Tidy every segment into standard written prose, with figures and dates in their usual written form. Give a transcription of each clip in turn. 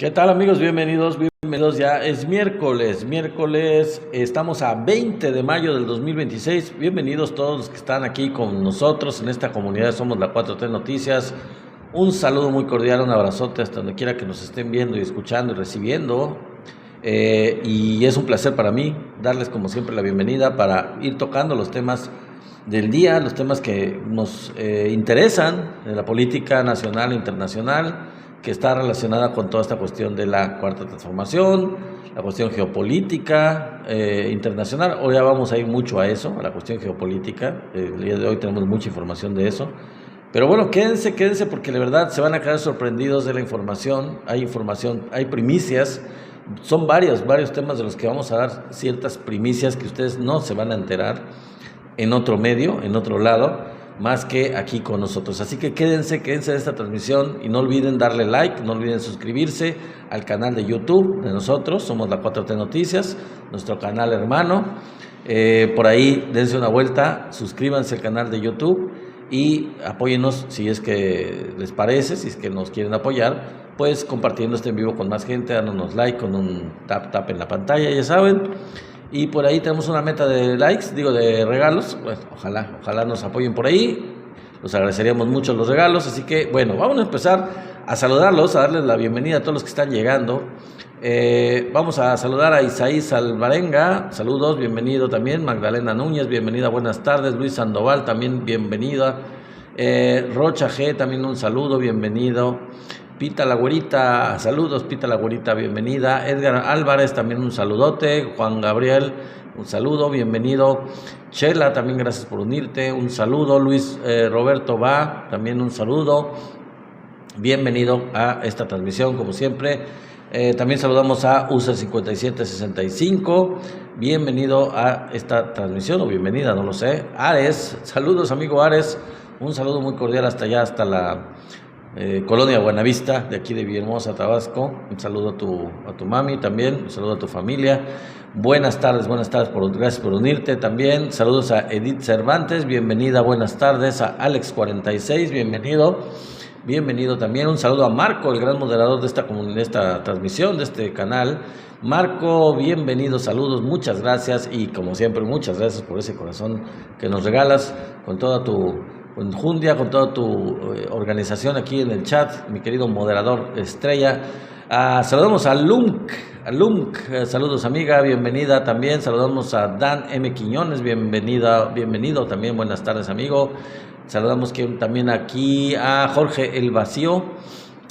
¿Qué tal amigos? Bienvenidos, ya es miércoles, estamos a 20 de mayo del 2026, bienvenidos todos los que están aquí con nosotros en esta comunidad, somos la 4T Noticias, un saludo muy cordial, un abrazote hasta donde quiera que nos estén viendo y escuchando y recibiendo, y es un placer para mí darles como siempre la bienvenida para ir tocando los temas del día, los temas que nos interesan de la política nacional e internacional, que está relacionada con toda esta cuestión de la cuarta transformación, la cuestión geopolítica internacional. Hoy ya vamos a ir mucho a eso, a la cuestión geopolítica. El día de hoy tenemos mucha información de eso. Pero bueno, quédense porque de verdad se van a quedar sorprendidos de la información, hay primicias. Son varios temas de los que vamos a dar ciertas primicias que ustedes no se van a enterar en otro medio, en otro lado, más que aquí con nosotros. Así que quédense de esta transmisión y no olviden darle like, no olviden suscribirse al canal de YouTube de nosotros, somos la 4T Noticias, nuestro canal hermano. Por ahí dense una vuelta, suscríbanse al canal de YouTube y apóyennos si es que les parece, si es que nos quieren apoyar, pues compartiendo este en vivo con más gente, dándonos like con un tap en la pantalla, ya saben. Y por ahí tenemos una meta de likes, de regalos. Bueno, ojalá nos apoyen por ahí. Los agradeceríamos mucho los regalos. Así que, bueno, vamos a empezar a saludarlos, a darles la bienvenida a todos los que están llegando. Vamos a saludar a Isaías Alvarenga. Saludos, bienvenido también. Magdalena Núñez, bienvenida, buenas tardes. Luis Sandoval, también bienvenida. Rocha G, también un saludo, bienvenido. Pita la Güerita, saludos Pita la Güerita, bienvenida. Edgar Álvarez, también un saludote. Juan Gabriel, un saludo, bienvenido. Chela, también gracias por unirte, un saludo. Luis Roberto Va, también un saludo. Bienvenido a esta transmisión, como siempre. También saludamos a User 5765, bienvenido a esta transmisión, o bienvenida, no lo sé. Ares, saludos amigo Ares, un saludo muy cordial hasta allá, hasta la Colonia Buenavista, de aquí de Villahermosa, Tabasco. Un saludo a tu mami también, un saludo a tu familia. Buenas tardes, gracias por unirte también. Saludos a Edith Cervantes, bienvenida, buenas tardes. A Alex46, bienvenido también. Un saludo a Marco, el gran moderador de esta transmisión, de este canal. Marco, bienvenido, saludos, muchas gracias y como siempre, muchas gracias por ese corazón que nos regalas con toda tu enjundia, con toda tu organización aquí en el chat, mi querido moderador estrella. Saludamos a Lunk, saludos amiga, bienvenida también. Saludamos a Dan M. Quiñones, bienvenido también, buenas tardes amigo. Saludamos también aquí a Jorge El Vacío,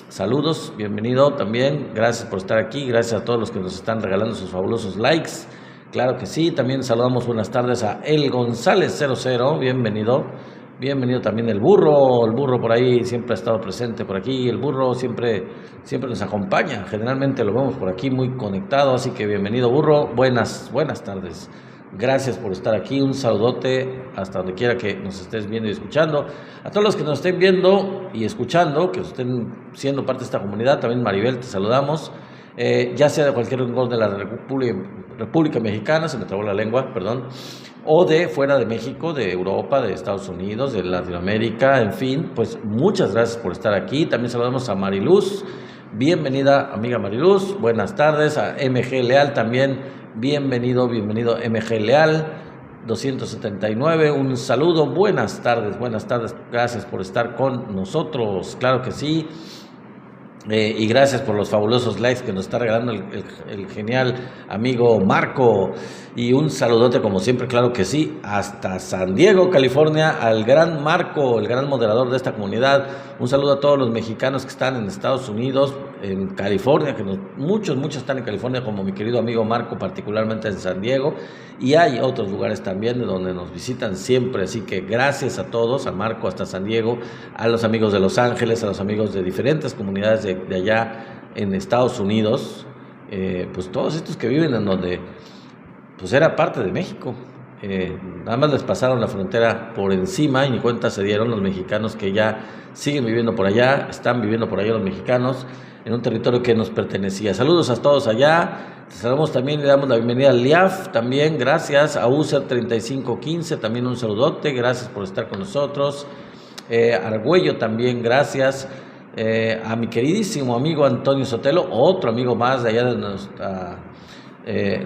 saludos, bienvenido también, gracias por estar aquí, gracias a todos los que nos están regalando sus fabulosos likes, claro que sí. También saludamos buenas tardes a El González 00, bienvenido también el burro por ahí, siempre ha estado presente por aquí, el burro siempre nos acompaña, generalmente lo vemos por aquí muy conectado, así que bienvenido burro, buenas tardes. Gracias por estar aquí, un saludote hasta donde quiera que nos estés viendo y escuchando. A todos los que nos estén viendo y escuchando, que estén siendo parte de esta comunidad, también Maribel, te saludamos. Ya sea de cualquier lugar de la República Mexicana, se me trabó la lengua, perdón, o de fuera de México, de Europa, de Estados Unidos, de Latinoamérica, en fin, pues muchas gracias por estar aquí. También saludamos a Mariluz, bienvenida amiga Mariluz, buenas tardes. A MG Leal también, bienvenido MG Leal 279, un saludo, buenas tardes, gracias por estar con nosotros, claro que sí. Y gracias por los fabulosos likes que nos está regalando el genial amigo Marco. Y un saludote como siempre, claro que sí, hasta San Diego, California, al gran Marco, el gran moderador de esta comunidad. Un saludo a todos los mexicanos que están en Estados Unidos, en California, que muchos están en California, como mi querido amigo Marco, particularmente en San Diego. Y hay otros lugares también de donde nos visitan siempre, así que gracias a todos, a Marco hasta San Diego, a los amigos de Los Ángeles, a los amigos de diferentes comunidades de allá en Estados Unidos, pues todos estos que viven en donde pues era parte de México, nada más les pasaron la frontera por encima y ni cuenta se dieron los mexicanos que ya siguen viviendo por allá, están viviendo por allá los mexicanos en un territorio que nos pertenecía. Saludos a todos allá. Saludamos también, le damos la bienvenida a Liaf, también gracias. A User 3515, también un saludote, gracias por estar con nosotros. Argüello también, gracias. a mi queridísimo amigo Antonio Sotelo, otro amigo más de allá de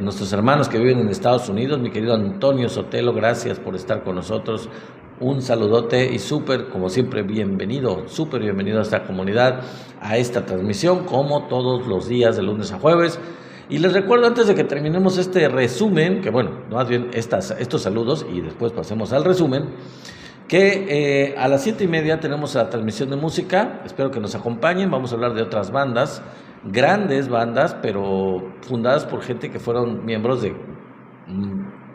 nuestros hermanos que viven en Estados Unidos. Mi querido Antonio Sotelo, gracias por estar con nosotros. Un saludote y como siempre, súper bienvenido a esta comunidad, a esta transmisión, como todos los días de lunes a jueves. Y les recuerdo, antes de que terminemos este resumen, que bueno, más bien estos saludos y después pasemos al resumen, que a las 7:30 tenemos la transmisión de música. Espero que nos acompañen. Vamos a hablar de otras bandas, grandes bandas, pero fundadas por gente que fueron miembros de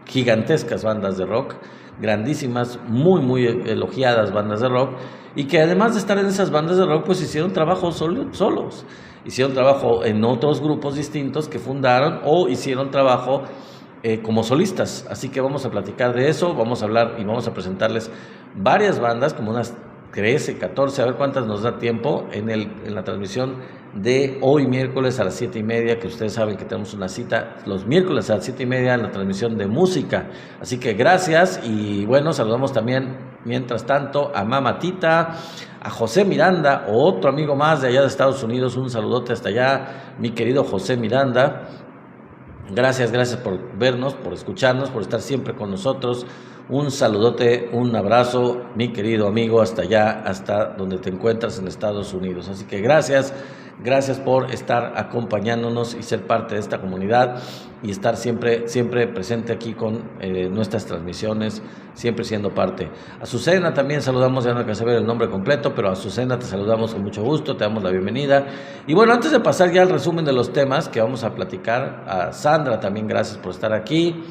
gigantescas bandas de rock, grandísimas, muy elogiadas bandas de rock, y que además de estar en esas bandas de rock, pues hicieron trabajo solos, hicieron trabajo en otros grupos distintos que fundaron, o hicieron trabajo como solistas. Así que vamos a platicar de eso, vamos a hablar y vamos a presentarles varias bandas, como unas 13, 14, a ver cuántas nos da tiempo en la transmisión de hoy miércoles a las 7:30, que ustedes saben que tenemos una cita los miércoles a las 7:30 en la transmisión de música. Así que gracias, y bueno, saludamos también mientras tanto a Mamatita, a José Miranda, otro amigo más de allá de Estados Unidos. Un saludote hasta allá, mi querido José Miranda. Gracias por vernos, por escucharnos, por estar siempre con nosotros. Un saludote, un abrazo, mi querido amigo, hasta allá, hasta donde te encuentras en Estados Unidos. Así que gracias por estar acompañándonos y ser parte de esta comunidad y estar siempre presente aquí con nuestras transmisiones, siempre siendo parte. A Azucena también saludamos, ya no alcancé a ver el nombre completo, pero a Azucena te saludamos con mucho gusto, te damos la bienvenida. Y bueno, antes de pasar ya al resumen de los temas que vamos a platicar, a Sandra también gracias por estar aquí.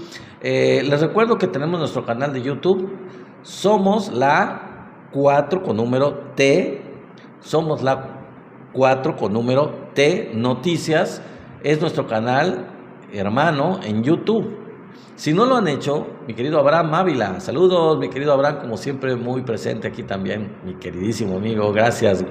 Les recuerdo que tenemos nuestro canal de YouTube, somos la 4 con número T, somos la 4 con número T Noticias, es nuestro canal hermano en YouTube. Si no lo han hecho, mi querido Abraham Ávila, saludos mi querido Abraham, como siempre muy presente aquí también, mi queridísimo amigo, gracias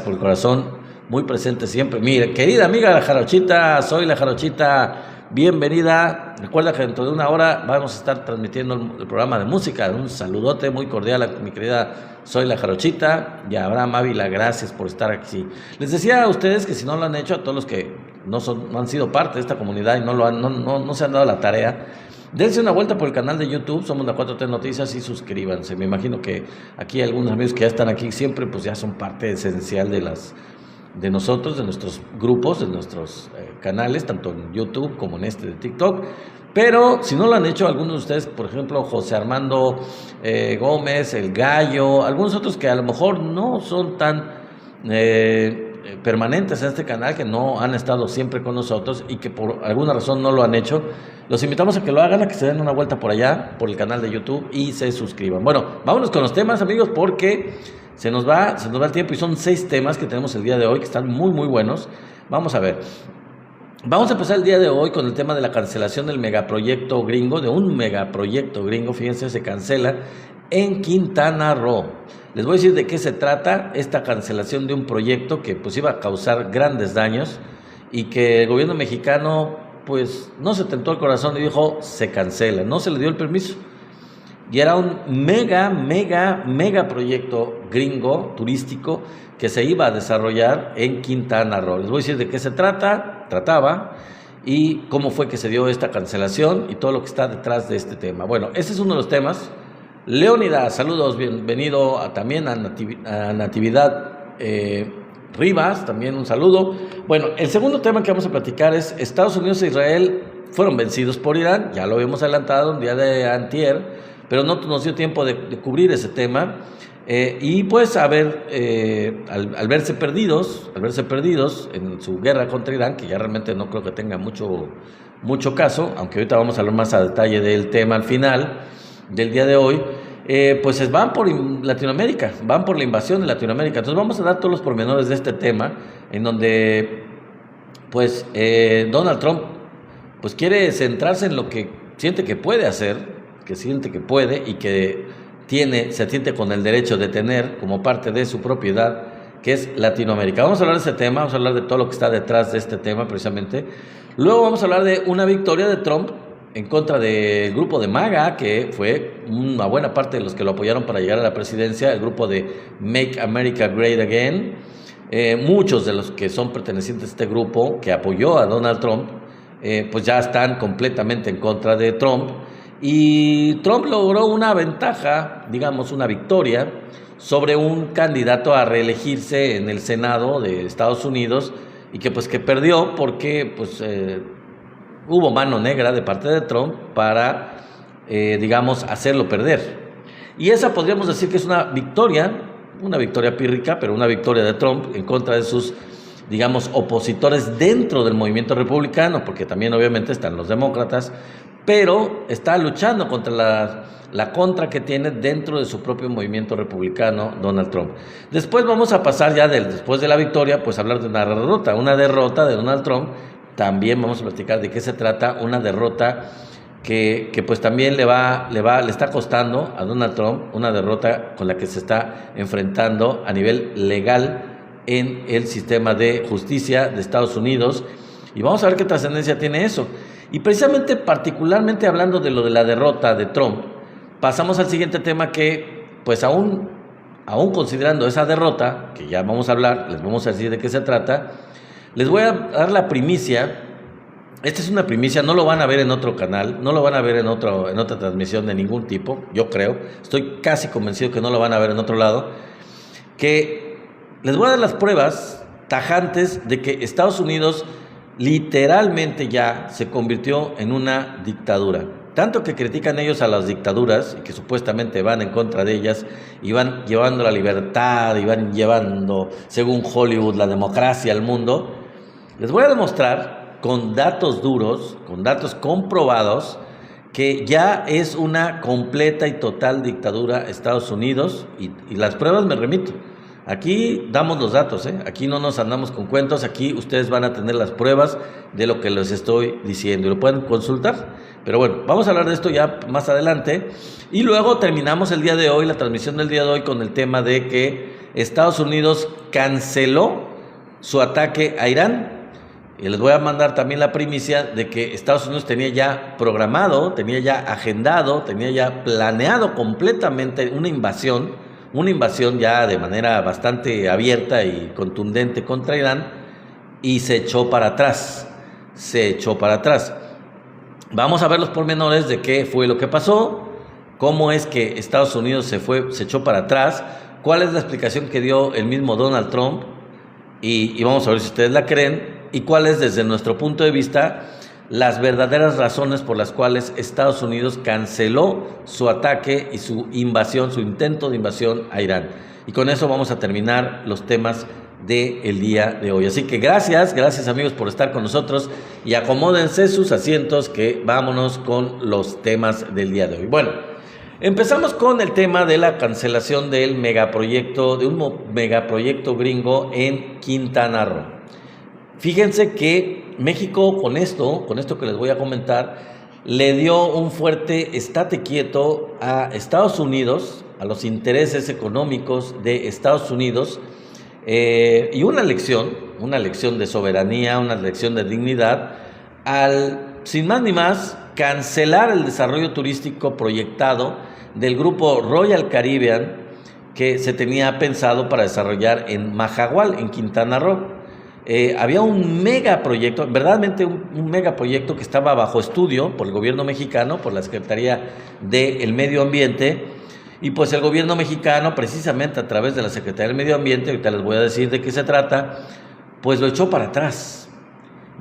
por el corazón, muy presente siempre. Mire, querida amiga La Jarochita, soy La Jarochita, bienvenida. Recuerda que dentro de una hora vamos a estar transmitiendo el programa de música. Un saludote muy cordial a mi querida Soy La Jarochita y a Abraham Ávila, gracias por estar aquí. Les decía a ustedes que si no lo han hecho, a todos los que no han sido parte de esta comunidad y no se han dado la tarea, dense una vuelta por el canal de YouTube, somos la 4T Noticias, y suscríbanse. Me imagino que aquí algunos amigos que ya están aquí siempre, pues ya son parte esencial de nosotros, de nuestros grupos, de nuestros canales, tanto en YouTube como en este de TikTok. Pero si no lo han hecho, algunos de ustedes, por ejemplo, José Armando Gómez, El Gallo, algunos otros que a lo mejor no son tan permanentes en este canal, que no han estado siempre con nosotros y que por alguna razón no lo han hecho, los invitamos a que lo hagan, a que se den una vuelta por allá, por el canal de YouTube, y se suscriban. Bueno, vámonos con los temas, amigos, porque se nos va el tiempo, y son 6 temas que tenemos el día de hoy, que están muy buenos. Vamos a ver. Vamos a empezar el día de hoy con el tema de la cancelación del megaproyecto gringo, fíjense, se cancela en Quintana Roo. Les voy a decir de qué se trata esta cancelación de un proyecto que pues iba a causar grandes daños, y que el gobierno mexicano pues no se tentó el corazón y dijo se cancela, no se le dio el permiso. Y era un mega proyecto gringo, turístico, que se iba a desarrollar en Quintana Roo. Les voy a decir de qué se trataba, y cómo fue que se dio esta cancelación y todo lo que está detrás de este tema. Bueno, ese es uno de los temas. Leónidas, saludos, bienvenido también a Natividad Rivas, también un saludo. Bueno, el segundo tema que vamos a platicar es Estados Unidos e Israel fueron vencidos por Irán, ya lo habíamos adelantado un día de antier, pero no nos dio tiempo de cubrir ese tema, y pues al verse perdidos en su guerra contra Irán, que ya realmente no creo que tenga mucho caso, aunque ahorita vamos a hablar más a detalle del tema al final del día de hoy, pues van por Latinoamérica, van por la invasión de Latinoamérica. Entonces vamos a dar todos los pormenores de este tema, en donde pues Donald Trump pues quiere centrarse en lo que siente que puede hacer, y que se siente con el derecho de tener como parte de su propiedad, que es Latinoamérica. Vamos a hablar de ese tema, vamos a hablar de todo lo que está detrás de este tema precisamente. Luego vamos a hablar de una victoria de Trump en contra del grupo de MAGA, que fue una buena parte de los que lo apoyaron para llegar a la presidencia, el grupo de Make America Great Again. Muchos de los que son pertenecientes a este grupo que apoyó a Donald Trump, pues ya están completamente en contra de Trump. Y Trump logró una ventaja, digamos una victoria, sobre un candidato a reelegirse en el Senado de Estados Unidos y que perdió porque hubo mano negra de parte de Trump para, digamos, hacerlo perder. Y esa podríamos decir que es una victoria pírrica, pero una victoria de Trump en contra de sus, digamos, opositores dentro del movimiento republicano, porque también obviamente están los demócratas, pero está luchando contra la contra que tiene dentro de su propio movimiento republicano Donald Trump. Después vamos a pasar ya después de la victoria, pues a hablar de una derrota de Donald Trump. También vamos a platicar de qué se trata, una derrota que pues también le está costando a Donald Trump, una derrota con la que se está enfrentando a nivel legal en el sistema de justicia de Estados Unidos. Y vamos a ver qué trascendencia tiene eso. Y precisamente, particularmente hablando de lo de la derrota de Trump, pasamos al siguiente tema que, pues aún considerando esa derrota, que ya vamos a hablar, les vamos a decir de qué se trata, les voy a dar la primicia. Esta es una primicia, no lo van a ver en otro canal, no lo van a ver en otra transmisión de ningún tipo, yo creo, estoy casi convencido que no lo van a ver en otro lado, que les voy a dar las pruebas tajantes de que Estados Unidos literalmente ya se convirtió en una dictadura. Tanto que critican ellos a las dictaduras y que supuestamente van en contra de ellas y van llevando la libertad y van llevando, según Hollywood, la democracia al mundo. Les voy a demostrar con datos duros, con datos comprobados, que ya es una completa y total dictadura Estados Unidos y las pruebas me remito. Aquí damos los datos, aquí no nos andamos con cuentos, aquí ustedes van a tener las pruebas de lo que les estoy diciendo y lo pueden consultar. Pero bueno, vamos a hablar de esto ya más adelante y luego terminamos el día de hoy, la transmisión del día de hoy, con el tema de que Estados Unidos canceló su ataque a Irán. Y les voy a mandar también la primicia de que Estados Unidos tenía ya programado, tenía ya agendado, tenía ya planeado completamente una invasión ya de manera bastante abierta y contundente contra Irán, y se echó para atrás. Vamos a ver los pormenores de qué fue lo que pasó, cómo es que Estados Unidos se echó para atrás, cuál es la explicación que dio el mismo Donald Trump, y vamos a ver si ustedes la creen, y cuáles desde nuestro punto de vista las verdaderas razones por las cuales Estados Unidos canceló su ataque y su intento de invasión a Irán. Y con eso vamos a terminar los temas del día de hoy. Así que gracias amigos por estar con nosotros y acomódense sus asientos que vámonos con los temas del día de hoy. Bueno, empezamos con el tema de la cancelación de un megaproyecto gringo en Quintana Roo. Fíjense que México con esto que les voy a comentar, le dio un fuerte estate quieto a Estados Unidos, a los intereses económicos de Estados Unidos, y una lección de soberanía, una lección de dignidad, al, sin más ni más, cancelar el desarrollo turístico proyectado del grupo Royal Caribbean que se tenía pensado para desarrollar en Majagual, en Quintana Roo. Había un megaproyecto, verdaderamente un megaproyecto que estaba bajo estudio por el gobierno mexicano, por la Secretaría del Medio Ambiente, y pues el gobierno mexicano, precisamente a través de la Secretaría del Medio Ambiente, ahorita les voy a decir de qué se trata, pues lo echó para atrás.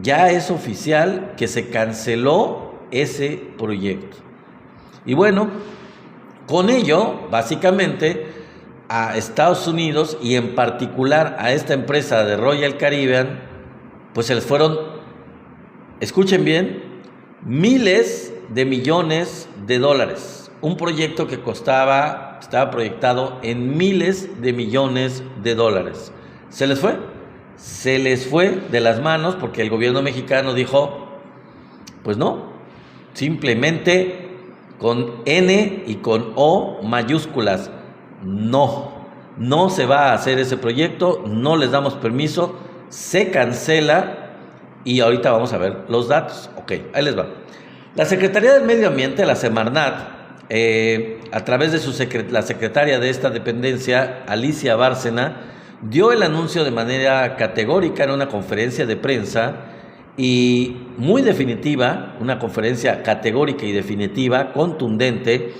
Ya es oficial que se canceló ese proyecto. Y bueno, con ello, básicamente, a Estados Unidos y en particular a esta empresa de Royal Caribbean, pues se les fueron, escuchen bien, miles de millones de dólares. Un proyecto que estaba proyectado en miles de millones de dólares. Se les fue de las manos porque el gobierno mexicano dijo, pues no, simplemente con N y con O mayúsculas, no se va a hacer ese proyecto, no les damos permiso, se cancela y ahorita vamos a ver los datos. Ok, ahí les va. La Secretaría del Medio Ambiente, la Semarnat, a través de la secretaria de esta dependencia, Alicia Bárcena, dio el anuncio de manera categórica en una conferencia de prensa y muy definitiva, una conferencia categórica y definitiva, contundente,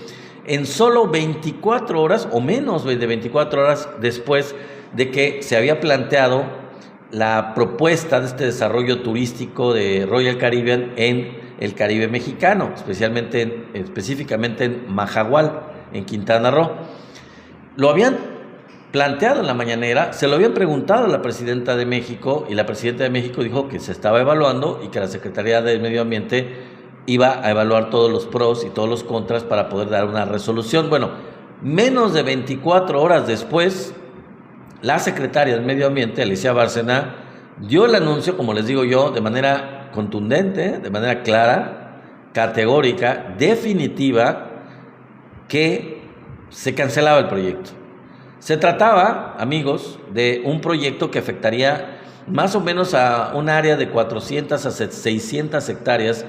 en solo 24 horas o menos de 24 horas después de que se había planteado la propuesta de este desarrollo turístico de Royal Caribbean en el Caribe mexicano, específicamente en Majagual, en Quintana Roo. Lo habían planteado en la mañanera, se lo habían preguntado a la presidenta de México y la presidenta de México dijo que se estaba evaluando y que la Secretaría de Medio Ambiente iba a evaluar todos los pros y todos los contras para poder dar una resolución. Bueno, menos de 24 horas después, la secretaria del Medio Ambiente, Alicia Bárcena, dio el anuncio, como les digo yo, de manera contundente, de manera clara, categórica, definitiva, que se cancelaba el proyecto. Se trataba, amigos, de un proyecto que afectaría más o menos a un área de 400 a 600 hectáreas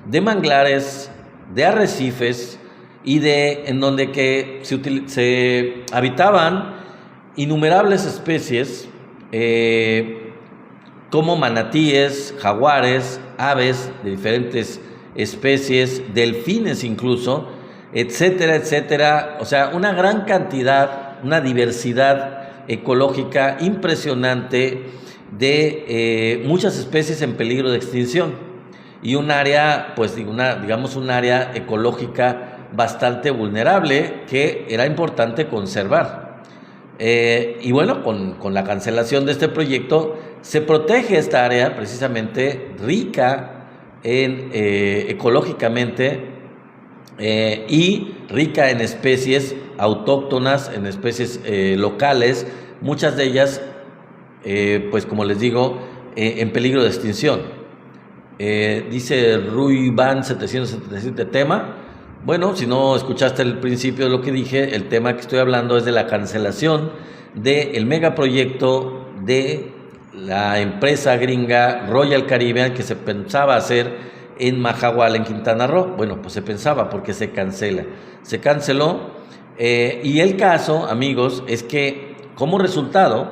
de manglares, de arrecifes y en donde que se habitaban innumerables especies como manatíes, jaguares, aves de diferentes especies, delfines incluso, etcétera, etcétera. O sea, una gran cantidad, una diversidad ecológica impresionante de muchas especies en peligro de extinción. Y un área, pues digamos un área ecológica bastante vulnerable que era importante conservar. Y bueno, con la cancelación de este proyecto se protege esta área precisamente rica ecológicamente y rica en especies autóctonas, en especies locales, muchas de ellas, pues como les digo, en peligro de extinción. Dice Ruiban 777 tema. Bueno, si no escuchaste el principio de lo que dije, el tema que estoy hablando es de la cancelación del megaproyecto de la empresa gringa Royal Caribbean que se pensaba hacer en Majagual, en Quintana Roo. Bueno, pues se pensaba porque se cancela. Se canceló y el caso, amigos, es que como resultado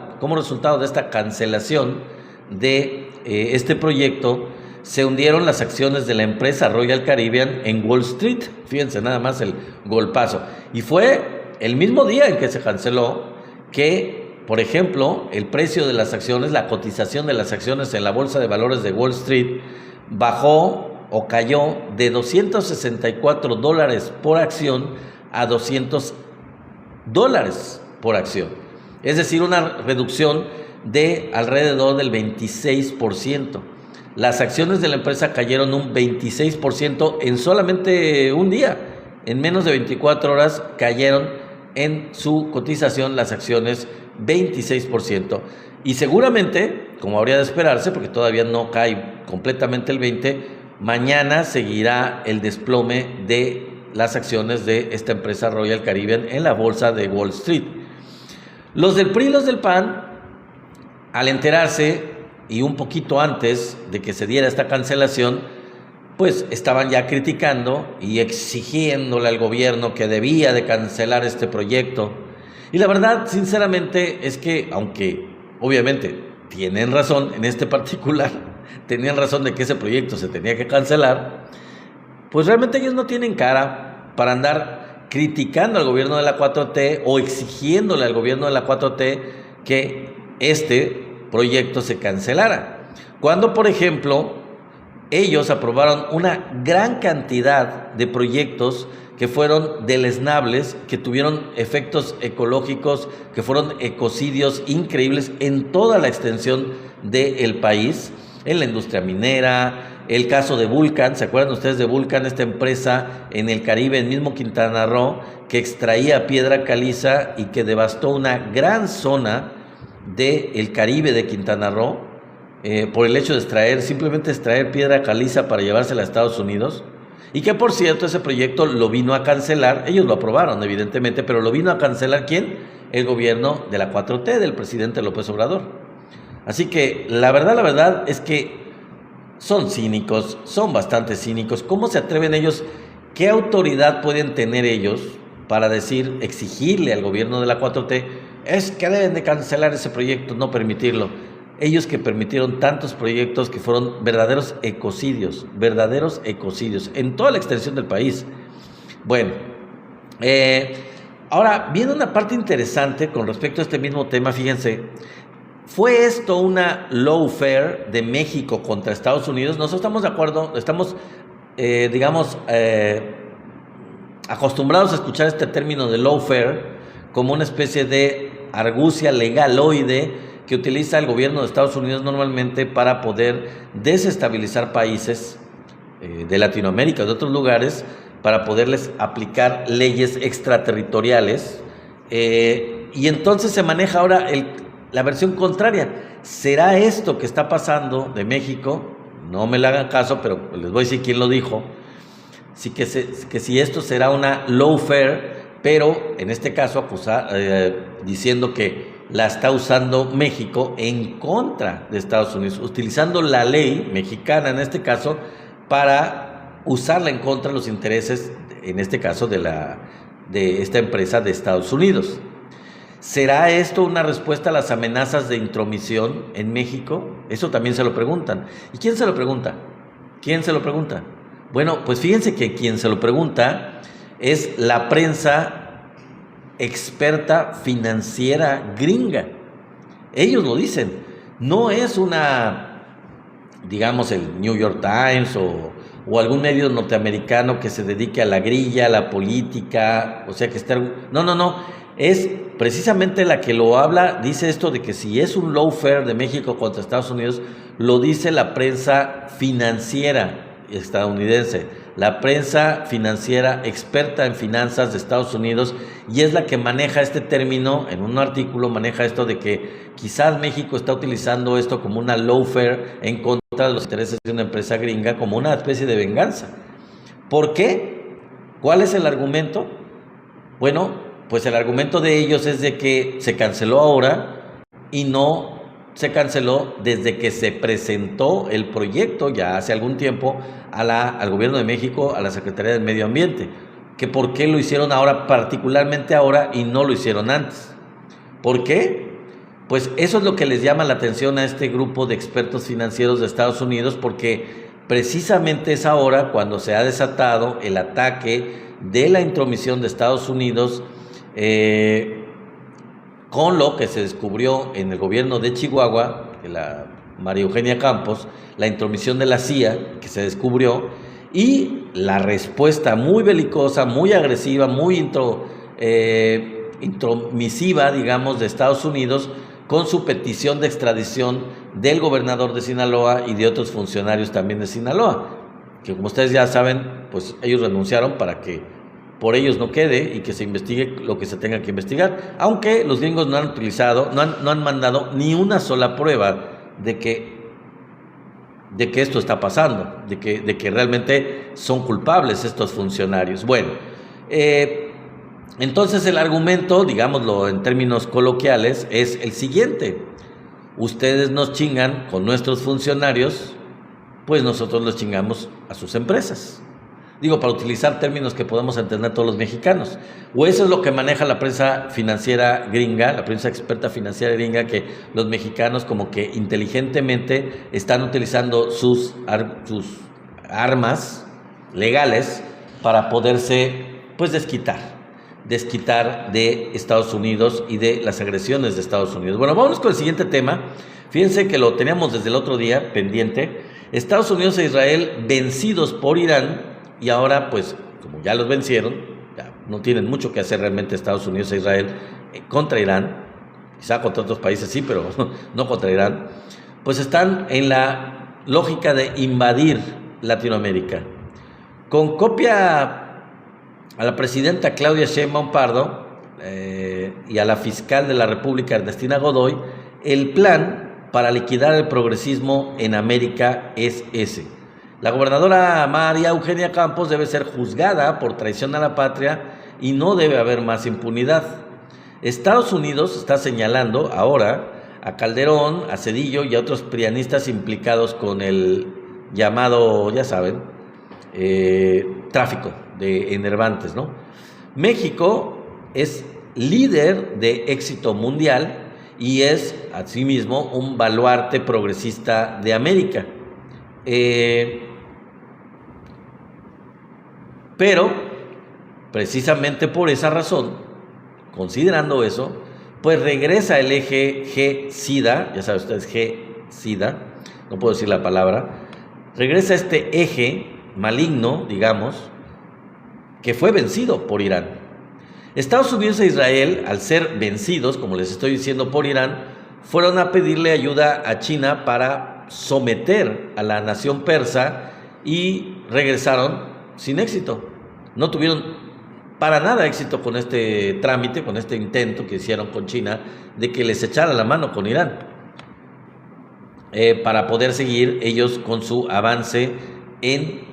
de esta cancelación de este proyecto, se hundieron las acciones de la empresa Royal Caribbean en Wall Street. Fíjense nada más el golpazo. Y fue el mismo día en que se canceló que, por ejemplo, el precio de las acciones, la cotización de las acciones en la Bolsa de Valores de Wall Street bajó o cayó de $264 por acción a $200 por acción. Es decir, una reducción de alrededor del 26%. Las acciones de la empresa cayeron un 26% en solamente un día. En menos de 24 horas cayeron en su cotización las acciones 26%. Y seguramente, como habría de esperarse, porque todavía no cae completamente el 20%, mañana seguirá el desplome de las acciones de esta empresa Royal Caribbean en la bolsa de Wall Street. Los del PRI y los del PAN, al enterarse y un poquito antes de que se diera esta cancelación, pues estaban ya criticando y exigiéndole al gobierno que debía de cancelar este proyecto. Y la verdad, sinceramente, es que, aunque obviamente tienen razón en este particular, tenían razón de que ese proyecto se tenía que cancelar, pues realmente ellos no tienen cara para andar criticando al gobierno de la 4T o exigiéndole al gobierno de la 4T que este proyecto se cancelara. Cuando, por ejemplo, ellos aprobaron una gran cantidad de proyectos que fueron deleznables, que tuvieron efectos ecológicos, que fueron ecocidios increíbles en toda la extensión del país, en la industria minera, el caso de Vulcan. ¿Se acuerdan ustedes de Vulcan, esta empresa en el Caribe, en mismo Quintana Roo, que extraía piedra caliza y que devastó una gran zona del Caribe de Quintana Roo por el hecho de simplemente extraer piedra caliza para llevársela a Estados Unidos? Y que, por cierto, ese proyecto lo vino a cancelar, ellos lo aprobaron evidentemente, pero lo vino a cancelar ¿quién? El gobierno de la 4T, del presidente López Obrador. Así que la verdad es que son cínicos, son bastante cínicos. ¿Cómo se atreven ellos? ¿Qué autoridad pueden tener ellos para exigirle al gobierno de la 4T es que deben de cancelar ese proyecto, no permitirlo. Ellos que permitieron tantos proyectos que fueron verdaderos ecocidios en toda la extensión del país. Bueno, ahora viene una parte interesante con respecto a este mismo tema. Fíjense, ¿fue esto una lawfare de México contra Estados Unidos? Nosotros estamos de acuerdo, estamos, acostumbrados a escuchar este término de lawfare como una especie de argucia legaloide que utiliza el gobierno de Estados Unidos normalmente para poder desestabilizar países de Latinoamérica o de otros lugares, para poderles aplicar leyes extraterritoriales, y entonces se maneja ahora la versión contraria. ¿Será esto que está pasando de México? No me le hagan caso, pero les voy a decir quién lo dijo. Sí, que si esto será una lawfare, pero en este caso diciendo que la está usando México en contra de Estados Unidos, utilizando la ley mexicana en este caso para usarla en contra de los intereses, en este caso de esta empresa de Estados Unidos. ¿Será esto una respuesta a las amenazas de intromisión en México? Eso también se lo preguntan. ¿Y quién se lo pregunta? ¿Quién se lo pregunta? Bueno, pues fíjense que quien se lo pregunta es la prensa experta financiera gringa. Ellos lo dicen. No es digamos, el New York Times o algún medio norteamericano que se dedique a la grilla, a la política, o sea que esté... No. Es precisamente la que lo habla, dice esto de que si es un lawfare de México contra Estados Unidos, lo dice la prensa financiera estadounidense, la prensa financiera experta en finanzas de Estados Unidos, y es la que maneja este término. En un artículo maneja esto de que quizás México está utilizando esto como una lawfare en contra de los intereses de una empresa gringa, como una especie de venganza. ¿Por qué? ¿Cuál es el argumento? Bueno, pues el argumento de ellos es de que se canceló ahora y no se canceló desde que se presentó el proyecto ya hace algún tiempo al gobierno de México, a la Secretaría del Medio Ambiente. Que por qué lo hicieron ahora, particularmente ahora, y no lo hicieron antes. ¿Por qué? Pues eso es lo que les llama la atención a este grupo de expertos financieros de Estados Unidos, porque precisamente es ahora cuando se ha desatado el ataque de la intromisión de Estados Unidos, con lo que se descubrió en el gobierno de Chihuahua, de la María Eugenia Campos, la intromisión de la CIA que se descubrió, y la respuesta muy belicosa, muy agresiva, muy intromisiva, digamos, de Estados Unidos, con su petición de extradición del gobernador de Sinaloa y de otros funcionarios también de Sinaloa, que como ustedes ya saben, pues ellos renunciaron para que por ellos no quede y que se investigue lo que se tenga que investigar, aunque los gringos no han mandado ni una sola prueba de que esto está pasando, de que realmente son culpables estos funcionarios. Bueno, entonces el argumento, digámoslo en términos coloquiales, es el siguiente: ustedes nos chingan con nuestros funcionarios, pues nosotros los chingamos a sus empresas. Digo, para utilizar términos que podemos entender todos los mexicanos. O eso es lo que maneja la prensa financiera gringa, la prensa experta financiera gringa, que los mexicanos como que inteligentemente están utilizando sus armas legales para poderse, pues, desquitar de Estados Unidos y de las agresiones de Estados Unidos. Bueno, vámonos con el siguiente tema. Fíjense que lo teníamos desde el otro día pendiente. Estados Unidos e Israel vencidos por Irán. Y ahora, pues, como ya los vencieron, ya no tienen mucho que hacer realmente Estados Unidos e Israel contra Irán, quizá contra otros países sí, pero no contra Irán, pues están en la lógica de invadir Latinoamérica. Con copia a la presidenta Claudia Sheinbaum Pardo y a la fiscal de la República, Ernestina Godoy, el plan para liquidar el progresismo en América es ese. La gobernadora María Eugenia Campos debe ser juzgada por traición a la patria y no debe haber más impunidad. Estados Unidos está señalando ahora a Calderón, a Zedillo y a otros prianistas implicados con el llamado, ya saben, tráfico de enervantes, ¿no? México es líder de éxito mundial y es asimismo un baluarte progresista de América. Pero precisamente por esa razón, considerando eso, pues regresa el eje G-SIDA, ya saben ustedes, G-SIDA, no puedo decir la palabra, regresa este eje maligno, digamos, que fue vencido por Irán. Estados Unidos e Israel, al ser vencidos, como les estoy diciendo, por Irán, fueron a pedirle ayuda a China para someter a la nación persa y regresaron sin éxito. No tuvieron para nada éxito con este trámite, con este intento que hicieron con China de que les echara la mano con Irán, para poder seguir ellos con su avance en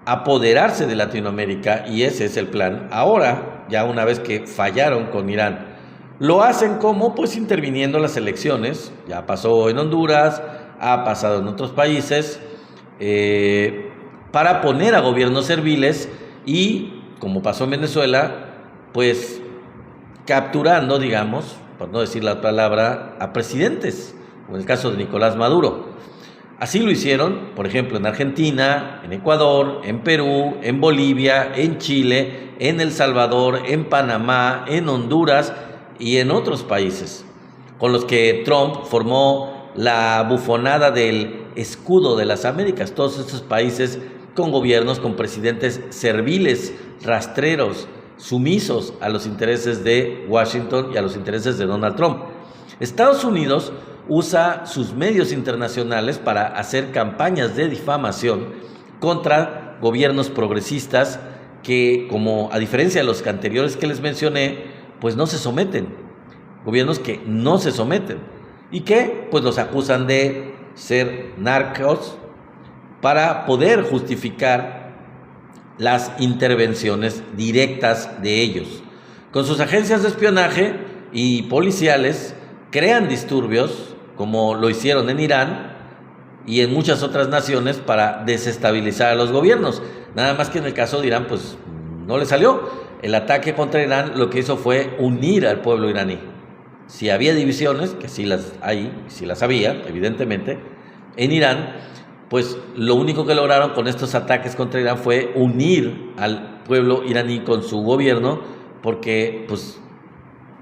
apoderarse de Latinoamérica, y ese es el plan. Ahora, ya una vez que fallaron con Irán, lo hacen como pues interviniendo las elecciones. Ya pasó en Honduras, ha pasado en otros países, para poner a gobiernos serviles y, como pasó en Venezuela, pues capturando, digamos, por no decir la palabra, a presidentes, como en el caso de Nicolás Maduro. Así lo hicieron, por ejemplo, en Argentina, en Ecuador, en Perú, en Bolivia, en Chile, en El Salvador, en Panamá, en Honduras y en otros países, con los que Trump formó la bufonada del escudo de las Américas. Todos estos países con gobiernos, con presidentes serviles, rastreros, sumisos a los intereses de Washington y a los intereses de Donald Trump. Estados Unidos usa sus medios internacionales para hacer campañas de difamación contra gobiernos progresistas que, como a diferencia de los anteriores que les mencioné, pues no se someten. Gobiernos que no se someten y que pues los acusan de ser narcos para poder justificar las intervenciones directas de ellos. Con sus agencias de espionaje y policiales crean disturbios, como lo hicieron en Irán y en muchas otras naciones, para desestabilizar a los gobiernos. Nada más que en el caso de Irán, pues no le salió. El ataque contra Irán lo que hizo fue unir al pueblo iraní. Si había divisiones, que sí las hay, sí las había, evidentemente, en Irán, pues lo único que lograron con estos ataques contra Irán fue unir al pueblo iraní con su gobierno, porque pues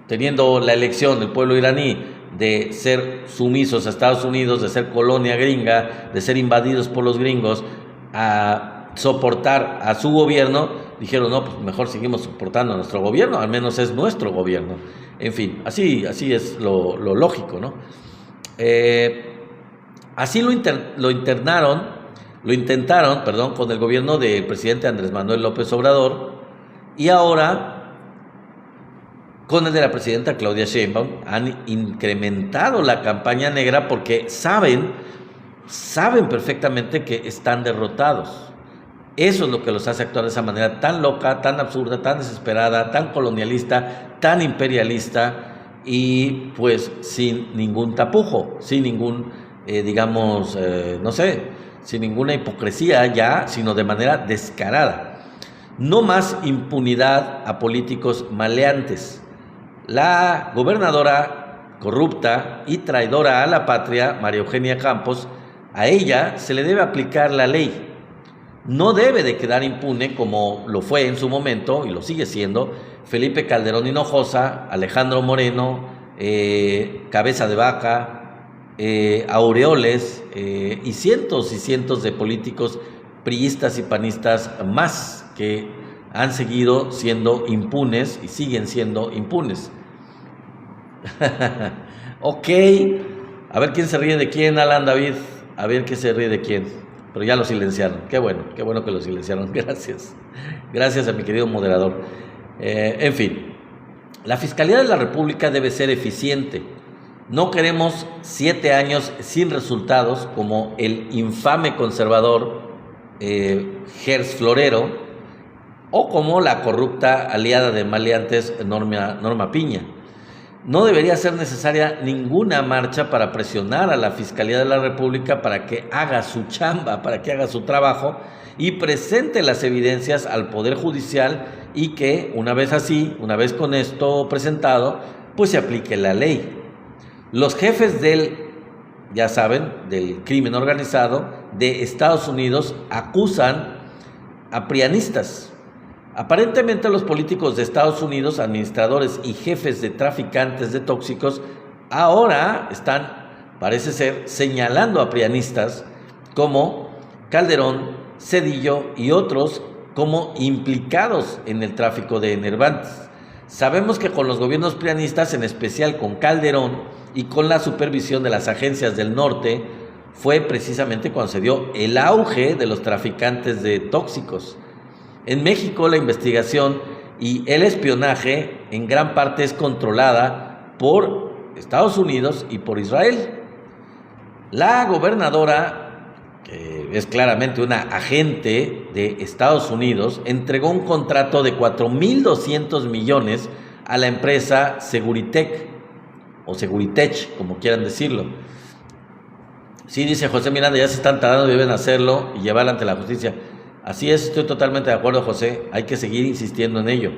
teniendo la elección del pueblo iraní de ser sumisos a Estados Unidos, de ser colonia gringa, de ser invadidos por los gringos, a soportar a su gobierno, dijeron, no, pues mejor seguimos soportando a nuestro gobierno, al menos es nuestro gobierno. En fin, así es lo lógico, ¿no? Así lo intentaron, con el gobierno del presidente Andrés Manuel López Obrador, y ahora con el de la presidenta Claudia Sheinbaum han incrementado la campaña negra porque saben perfectamente que están derrotados. Eso es lo que los hace actuar de esa manera tan loca, tan absurda, tan desesperada, tan colonialista, tan imperialista, y pues sin ningún tapujo, sin ningún, sin ninguna hipocresía ya, sino de manera descarada. No más impunidad a políticos maleantes. La gobernadora corrupta y traidora a la patria, María Eugenia Campos, a ella se le debe aplicar la ley. No debe de quedar impune, como lo fue en su momento y lo sigue siendo Felipe Calderón Hinojosa, Alejandro Moreno, Cabeza de Vaca, Aureoles, y cientos de políticos priistas y panistas más que han seguido siendo impunes y siguen siendo impunes. Ok, a ver quién se ríe de quién, Alan David, a ver quién se ríe de quién, pero ya lo silenciaron, qué bueno que lo silenciaron, gracias a mi querido moderador. En fin, la Fiscalía de la República debe ser eficiente. No queremos 7 años sin resultados como el infame conservador Gers Florero, o como la corrupta aliada de maleantes Norma Piña. No debería ser necesaria ninguna marcha para presionar a la Fiscalía de la República para que haga su chamba, para que haga su trabajo y presente las evidencias al Poder Judicial y que una vez así, una vez con esto presentado, pues se aplique la ley. Los jefes ya saben, del crimen organizado de Estados Unidos acusan a prianistas. Aparentemente los políticos de Estados Unidos, administradores y jefes de traficantes de tóxicos, ahora están, parece ser, señalando a prianistas como Calderón, Zedillo y otros como implicados en el tráfico de enervantes. Sabemos que con los gobiernos prianistas, en especial con Calderón y con la supervisión de las agencias del norte, fue precisamente cuando se dio el auge de los traficantes de tóxicos. En México la investigación y el espionaje en gran parte es controlada por Estados Unidos y por Israel. La gobernadora, que es claramente una agente de Estados Unidos, entregó un contrato de 4,200 millones a la empresa Seguritech, o Seguritech, como quieran decirlo. Sí, dice José Miranda, ya se están tardando, deben hacerlo y llevarla ante la justicia. Así es, estoy totalmente de acuerdo, José, hay que seguir insistiendo en ello.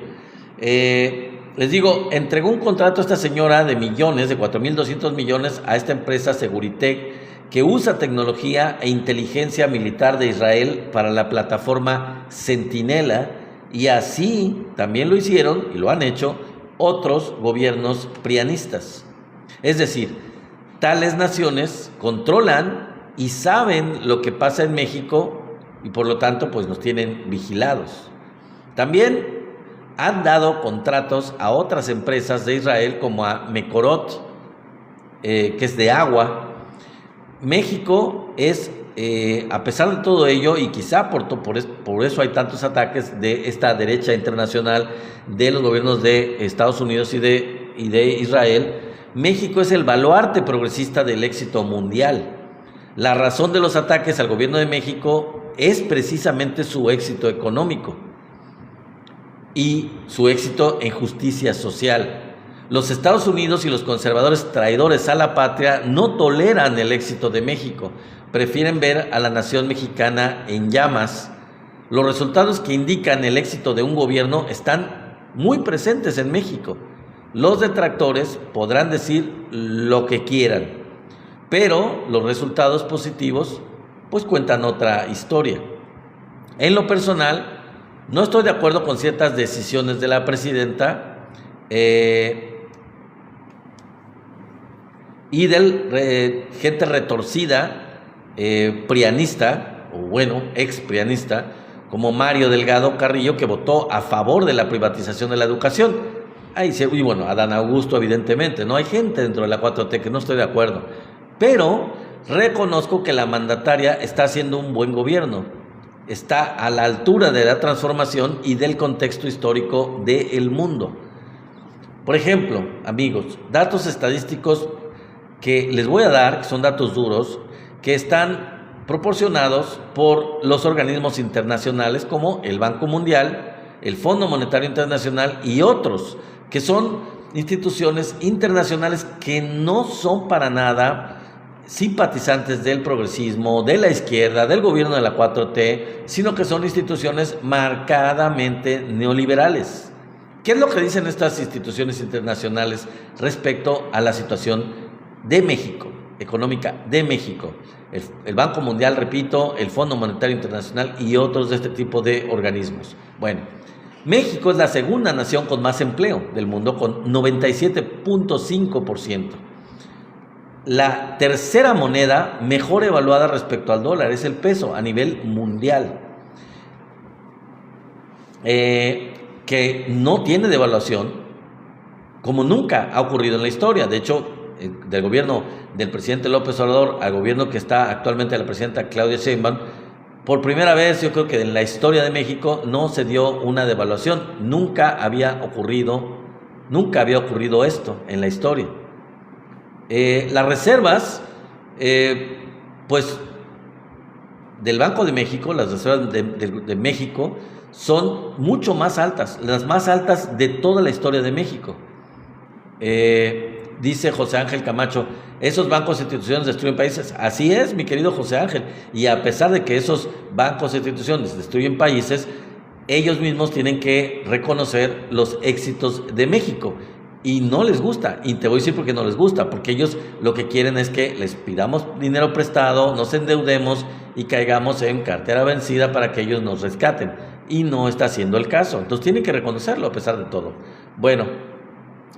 Les digo, entregó un contrato a esta señora de millones, de 4,200 millones, a esta empresa Seguritech, que usa tecnología e inteligencia militar de Israel para la plataforma Centinela, y así también lo hicieron, y lo han hecho, otros gobiernos prianistas. Es decir, tales naciones controlan y saben lo que pasa en México, y por lo tanto pues nos tienen vigilados. También han dado contratos a otras empresas de Israel como a Mekorot, que es de agua. México es, a pesar de todo ello, y quizá por eso hay tantos ataques de esta derecha internacional, de los gobiernos de Estados Unidos y de Israel, México es el baluarte progresista del éxito mundial. La razón de los ataques al gobierno de México es precisamente su éxito económico y su éxito en justicia social. Los Estados Unidos y los conservadores traidores a la patria no toleran el éxito de México, prefieren ver a la nación mexicana en llamas. Los resultados que indican el éxito de un gobierno están muy presentes en México. Los detractores podrán decir lo que quieran, pero los resultados positivos pues cuentan otra historia. En lo personal, no estoy de acuerdo con ciertas decisiones de la presidenta y del gente retorcida, prianista, o bueno, ex prianista, como Mario Delgado Carrillo, que votó a favor de la privatización de la educación. Y bueno, Adán Augusto, evidentemente, ¿no? Hay gente dentro de la 4T que no estoy de acuerdo, pero reconozco que la mandataria está haciendo un buen gobierno, está a la altura de la transformación y del contexto histórico del mundo. Por ejemplo, amigos, datos estadísticos que les voy a dar, que son datos duros, que están proporcionados por los organismos internacionales como el Banco Mundial, el Fondo Monetario Internacional y otros, que son instituciones internacionales que no son para nada simpatizantes del progresismo, de la izquierda, del gobierno de la 4T, sino que son instituciones marcadamente neoliberales. ¿Qué es lo que dicen estas instituciones internacionales respecto a la situación de México, económica de México? El Banco Mundial, repito, el Fondo Monetario Internacional y otros de este tipo de organismos. Bueno, México es la segunda nación con más empleo del mundo, con 97.5%. La tercera moneda mejor evaluada respecto al dólar es el peso a nivel mundial, que no tiene devaluación como nunca ha ocurrido en la historia. De hecho, del gobierno del presidente López Obrador al gobierno que está actualmente la presidenta Claudia Sheinbaum, por primera vez yo creo que en la historia de México no se dio una devaluación. Nunca había ocurrido esto en la historia. Las reservas, pues, del Banco de México, las reservas de México son mucho más altas, las más altas de toda la historia de México. Dice José Ángel Camacho, esos bancos e instituciones destruyen países. Así es, mi querido José Ángel. Y a pesar de que esos bancos e instituciones destruyen países, ellos mismos tienen que reconocer los éxitos de México. Y no les gusta. Y te voy a decir por qué no les gusta. Porque ellos lo que quieren es que les pidamos dinero prestado, nos endeudemos y caigamos en cartera vencida para que ellos nos rescaten. Y no está siendo el caso. Entonces tienen que reconocerlo a pesar de todo. Bueno,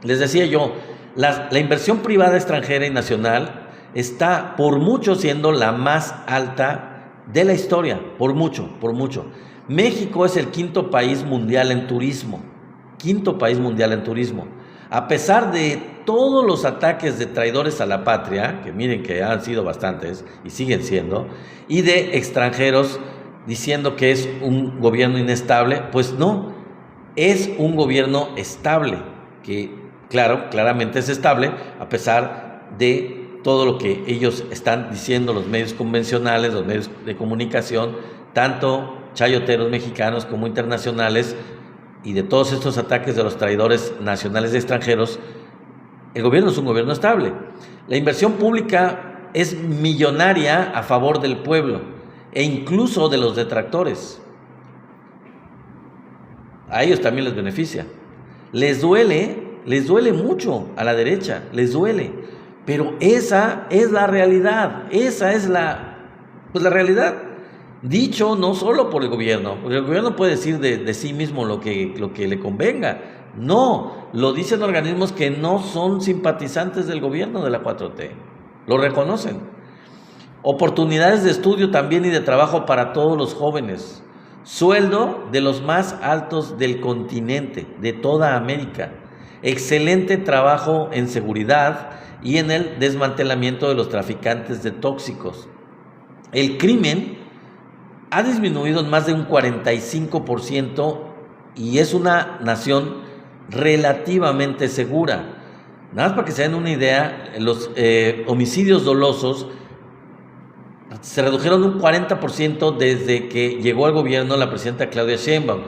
les decía yo, la inversión privada extranjera y nacional está por mucho siendo la más alta de la historia, por mucho, por mucho. México es el quinto país mundial en turismo, a pesar de todos los ataques de traidores a la patria, que miren que han sido bastantes y siguen siendo, y de extranjeros diciendo que es un gobierno inestable. Pues no, es un gobierno estable, que claramente es estable, a pesar de todo lo que ellos están diciendo, los medios convencionales, los medios de comunicación, tanto chayoteros mexicanos como internacionales, y de todos estos ataques de los traidores nacionales y extranjeros. El gobierno es un gobierno estable. La inversión pública es millonaria a favor del pueblo e incluso de los detractores. A ellos también les beneficia. Les duele mucho a la derecha, les duele, pero esa es la realidad, esa es la realidad, dicho no solo por el gobierno, porque el gobierno puede decir de sí mismo lo que le convenga, no, lo dicen organismos que no son simpatizantes del gobierno de la 4T, lo reconocen. Oportunidades de estudio también y de trabajo para todos los jóvenes, sueldo de los más altos del continente, de toda América. Excelente trabajo en seguridad y en el desmantelamiento de los traficantes de tóxicos. El crimen ha disminuido en más de un 45% y es una nación relativamente segura. Nada más para que se den una idea, los homicidios dolosos se redujeron un 40% desde que llegó al gobierno la presidenta Claudia Sheinbaum.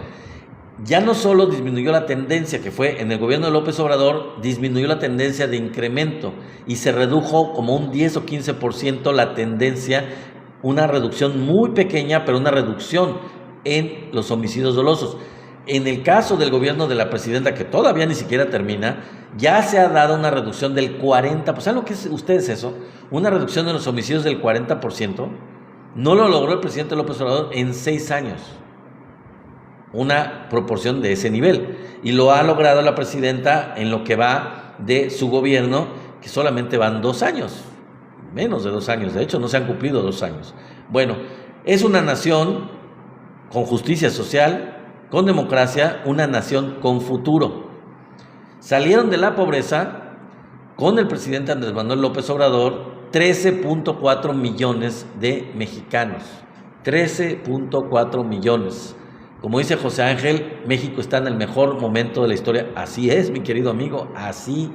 Ya no solo disminuyó la tendencia que fue en el gobierno de López Obrador, disminuyó la tendencia de incremento y se redujo como un 10 o 15% la tendencia, una reducción muy pequeña, pero una reducción en los homicidios dolosos. En el caso del gobierno de la presidenta, que todavía ni siquiera termina, ya se ha dado una reducción del 40%. ¿Saben lo que es ustedes eso? Una reducción de los homicidios del 40%. No lo logró el presidente López Obrador en 6 años. Una proporción de ese nivel, y lo ha logrado la presidenta en lo que va de su gobierno, que solamente van 2 años, menos de 2 años, de hecho no se han cumplido 2 años. Bueno, es una nación con justicia social, con democracia, una nación con futuro. Salieron de la pobreza con el presidente Andrés Manuel López Obrador 13.4 millones de mexicanos, 13.4 millones. Como dice José Ángel, México está en el mejor momento de la historia. Así es, mi querido amigo, así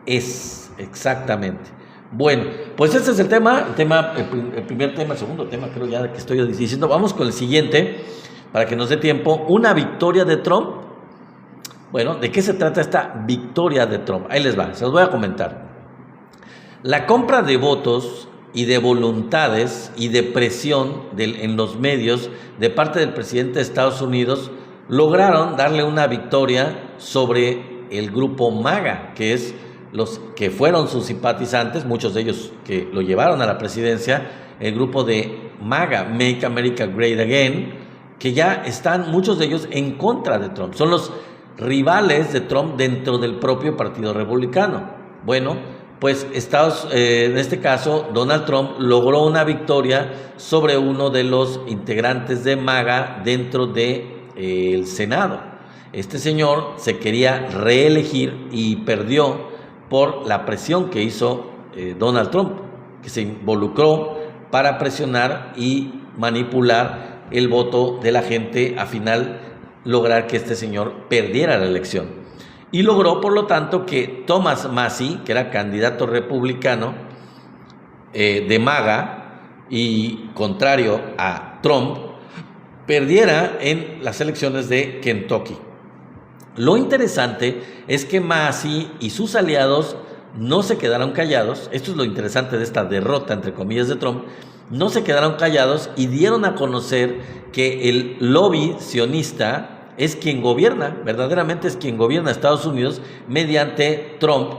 es, exactamente. Bueno, pues ese es el primer tema, el segundo tema, creo ya que estoy diciendo. Vamos con el siguiente, para que nos dé tiempo. Una victoria de Trump. Bueno, ¿de qué se trata esta victoria de Trump? Ahí les va, se los voy a comentar. La compra de votos y de voluntades y de presión en los medios de parte del presidente de Estados Unidos lograron darle una victoria sobre el grupo MAGA, que es los que fueron sus simpatizantes, muchos de ellos que lo llevaron a la presidencia, el grupo de MAGA, Make America Great Again, que ya están muchos de ellos en contra de Trump, son los rivales de Trump dentro del propio Partido Republicano. Bueno, pues en este caso, Donald Trump logró una victoria sobre uno de los integrantes de MAGA dentro del Senado. Este señor se quería reelegir y perdió por la presión que hizo Donald Trump, que se involucró para presionar y manipular el voto de la gente, a final lograr que este señor perdiera la elección. Y logró, por lo tanto, que Thomas Massie, que era candidato republicano de MAGA y contrario a Trump, perdiera en las elecciones de Kentucky. Lo interesante es que Massi y sus aliados no se quedaron callados. Esto es lo interesante de esta derrota, entre comillas, de Trump. No se quedaron callados y dieron a conocer que el lobby sionista es quien gobierna, verdaderamente es quien gobierna Estados Unidos mediante Trump,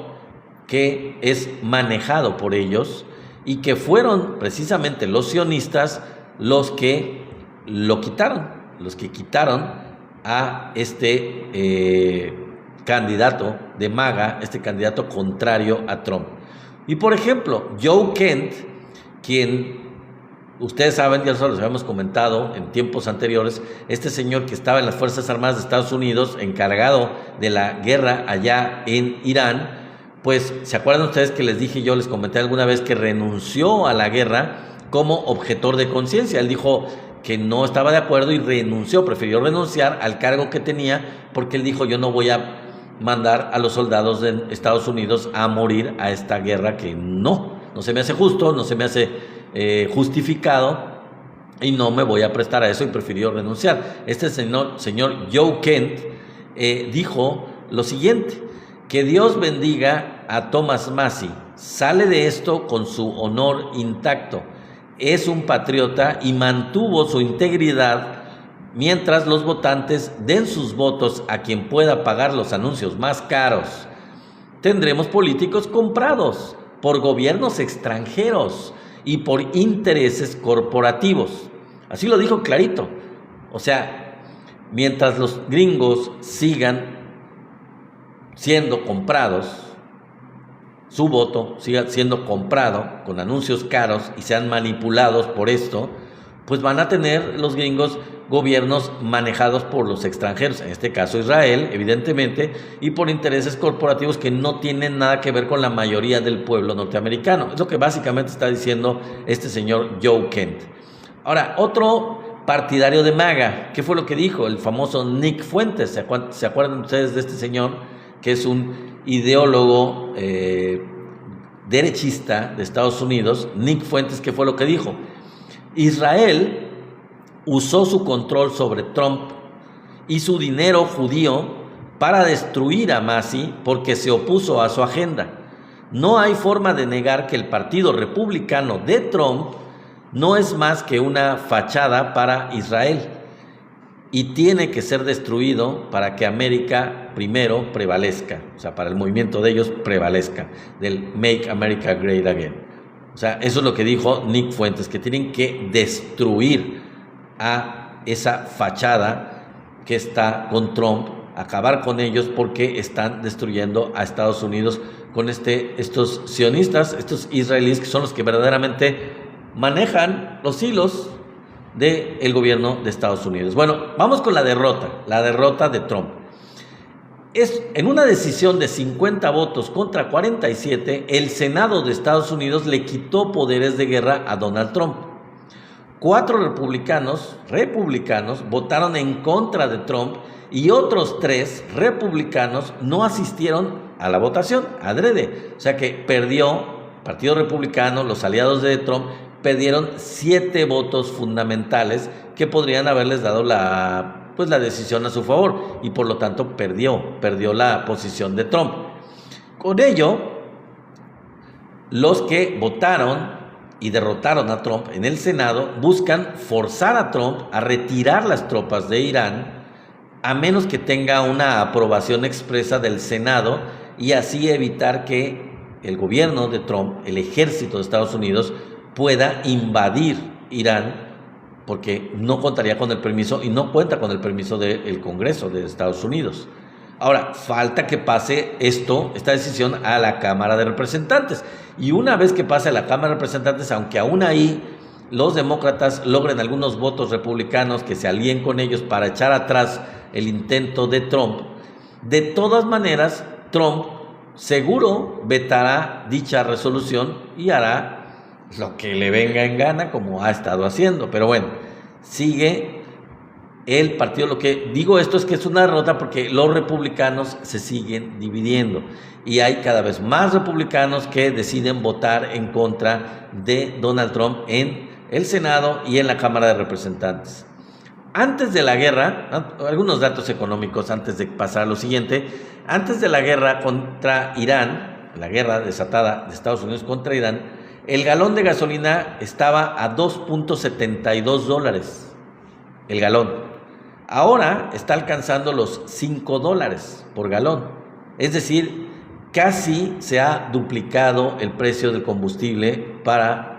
que es manejado por ellos, y que fueron precisamente los sionistas los que lo quitaron, los que quitaron a este candidato de MAGA, este candidato contrario a Trump. Y por ejemplo, Joe Kent, quien ustedes saben, ya se los habíamos comentado en tiempos anteriores, este señor que estaba en las Fuerzas Armadas de Estados Unidos, encargado de la guerra allá en Irán, pues, ¿se acuerdan ustedes que les dije, yo les comenté alguna vez que renunció a la guerra como objetor de conciencia? Él dijo que no estaba de acuerdo y renunció, prefirió renunciar al cargo que tenía, porque él dijo, yo no voy a mandar a los soldados de Estados Unidos a morir a esta guerra que no se me hace justo, no se me hace justificado, y no me voy a prestar a eso, y prefirió renunciar. Este señor Joe Kent dijo lo siguiente: que Dios bendiga a Thomas Massie, sale de esto con su honor intacto, es un patriota y mantuvo su integridad mientras los votantes den sus votos a quien pueda pagar los anuncios más caros. Tendremos políticos comprados por gobiernos extranjeros y por intereses corporativos. Así lo dijo clarito. O sea, mientras los gringos sigan siendo comprados, su voto siga siendo comprado con anuncios caros y sean manipulados por esto, pues van a tener los gringos gobiernos manejados por los extranjeros, en este caso Israel, evidentemente, y por intereses corporativos que no tienen nada que ver con la mayoría del pueblo norteamericano. Es lo que básicamente está diciendo este señor Joe Kent. Ahora, otro partidario de MAGA, ¿qué fue lo que dijo? El famoso Nick Fuentes. ¿Se acuerdan ustedes de este señor, que es un ideólogo derechista de Estados Unidos? Nick Fuentes, ¿qué fue lo que dijo? Israel usó su control sobre Trump y su dinero judío para destruir a Massie porque se opuso a su agenda. No hay forma de negar que el Partido Republicano de Trump no es más que una fachada para Israel y tiene que ser destruido para que América primero prevalezca, o sea, para el movimiento de ellos prevalezca, del Make America Great Again. O sea, eso es lo que dijo Nick Fuentes, que tienen que destruir a esa fachada que está con Trump, acabar con ellos porque están destruyendo a Estados Unidos con estos sionistas, estos israelíes, que son los que verdaderamente manejan los hilos del gobierno de Estados Unidos. Bueno, vamos con la derrota de Trump. Es en una decisión de 50 votos contra 47, el Senado de Estados Unidos le quitó poderes de guerra a Donald Trump. 4 republicanos votaron en contra de Trump y otros 3 republicanos no asistieron a la votación, adrede. O sea que perdió el Partido Republicano, los aliados de Trump, perdieron 7 votos fundamentales que podrían haberles dado la decisión a su favor, y por lo tanto perdió la posición de Trump. Con ello, los que votaron y derrotaron a Trump en el Senado buscan forzar a Trump a retirar las tropas de Irán, a menos que tenga una aprobación expresa del Senado, y así evitar que el gobierno de Trump, el ejército de Estados Unidos, pueda invadir Irán, porque no contaría con el permiso y no cuenta con el permiso del Congreso de Estados Unidos. Ahora, falta que pase esta decisión a la Cámara de Representantes. Y una vez que pase a la Cámara de Representantes, aunque aún ahí los demócratas logren algunos votos republicanos que se alíen con ellos para echar atrás el intento de Trump, de todas maneras, Trump seguro vetará dicha resolución y hará lo que le venga en gana, como ha estado haciendo. Pero bueno, sigue el partido. Lo que digo esto es que es una derrota porque los republicanos se siguen dividiendo y hay cada vez más republicanos que deciden votar en contra de Donald Trump en el Senado y en la Cámara de Representantes. Antes de la guerra, algunos datos económicos antes de pasar a lo siguiente, antes de la guerra contra Irán, la guerra desatada de Estados Unidos contra Irán, el galón de gasolina estaba a $2.72 el galón. Ahora está alcanzando los $5 por galón. Es decir, casi se ha duplicado el precio del combustible para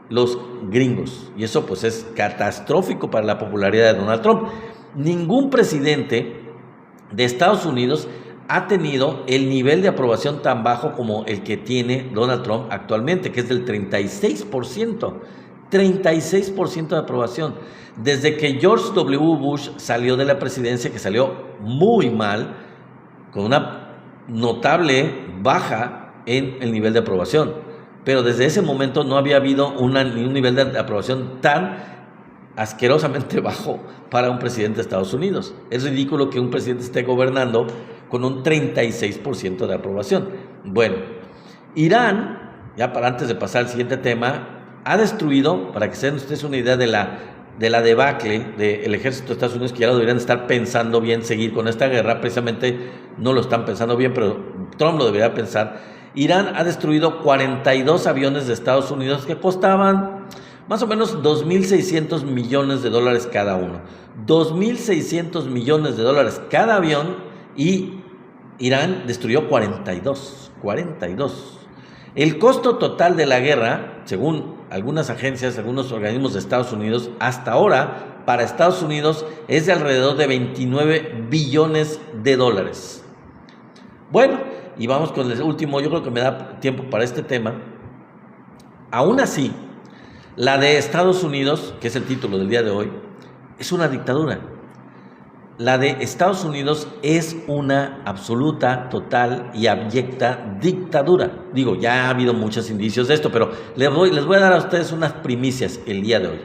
los gringos. Y eso pues es catastrófico para la popularidad de Donald Trump. Ningún presidente de Estados Unidos ha tenido el nivel de aprobación tan bajo como el que tiene Donald Trump actualmente, que es del 36%. 36% de aprobación. Desde que George W. Bush salió de la presidencia, que salió muy mal, con una notable baja en el nivel de aprobación. Pero desde ese momento no había habido un nivel de aprobación tan asquerosamente bajo para un presidente de Estados Unidos. Es ridículo que un presidente esté gobernando con un 36% de aprobación. Bueno, Irán, ya para antes de pasar al siguiente tema, ha destruido, para que se den ustedes una idea de la debacle del ejército de Estados Unidos, que ya lo deberían estar pensando bien seguir con esta guerra. Precisamente no lo están pensando bien, pero Trump lo debería pensar. Irán ha destruido 42 aviones de Estados Unidos que costaban más o menos $2.600 millones cada uno. $2.600 millones cada avión, y Irán destruyó 42. El costo total de la guerra, según algunas agencias, algunos organismos de Estados Unidos, hasta ahora para Estados Unidos es de alrededor de $29 billones. Bueno, y vamos con el último, yo creo que me da tiempo para este tema. Aún así, la de Estados Unidos, que es el título del día de hoy, es una dictadura. La de Estados Unidos es una absoluta, total y abyecta dictadura. Digo, ya ha habido muchos indicios de esto, pero les voy a dar a ustedes unas primicias el día de hoy.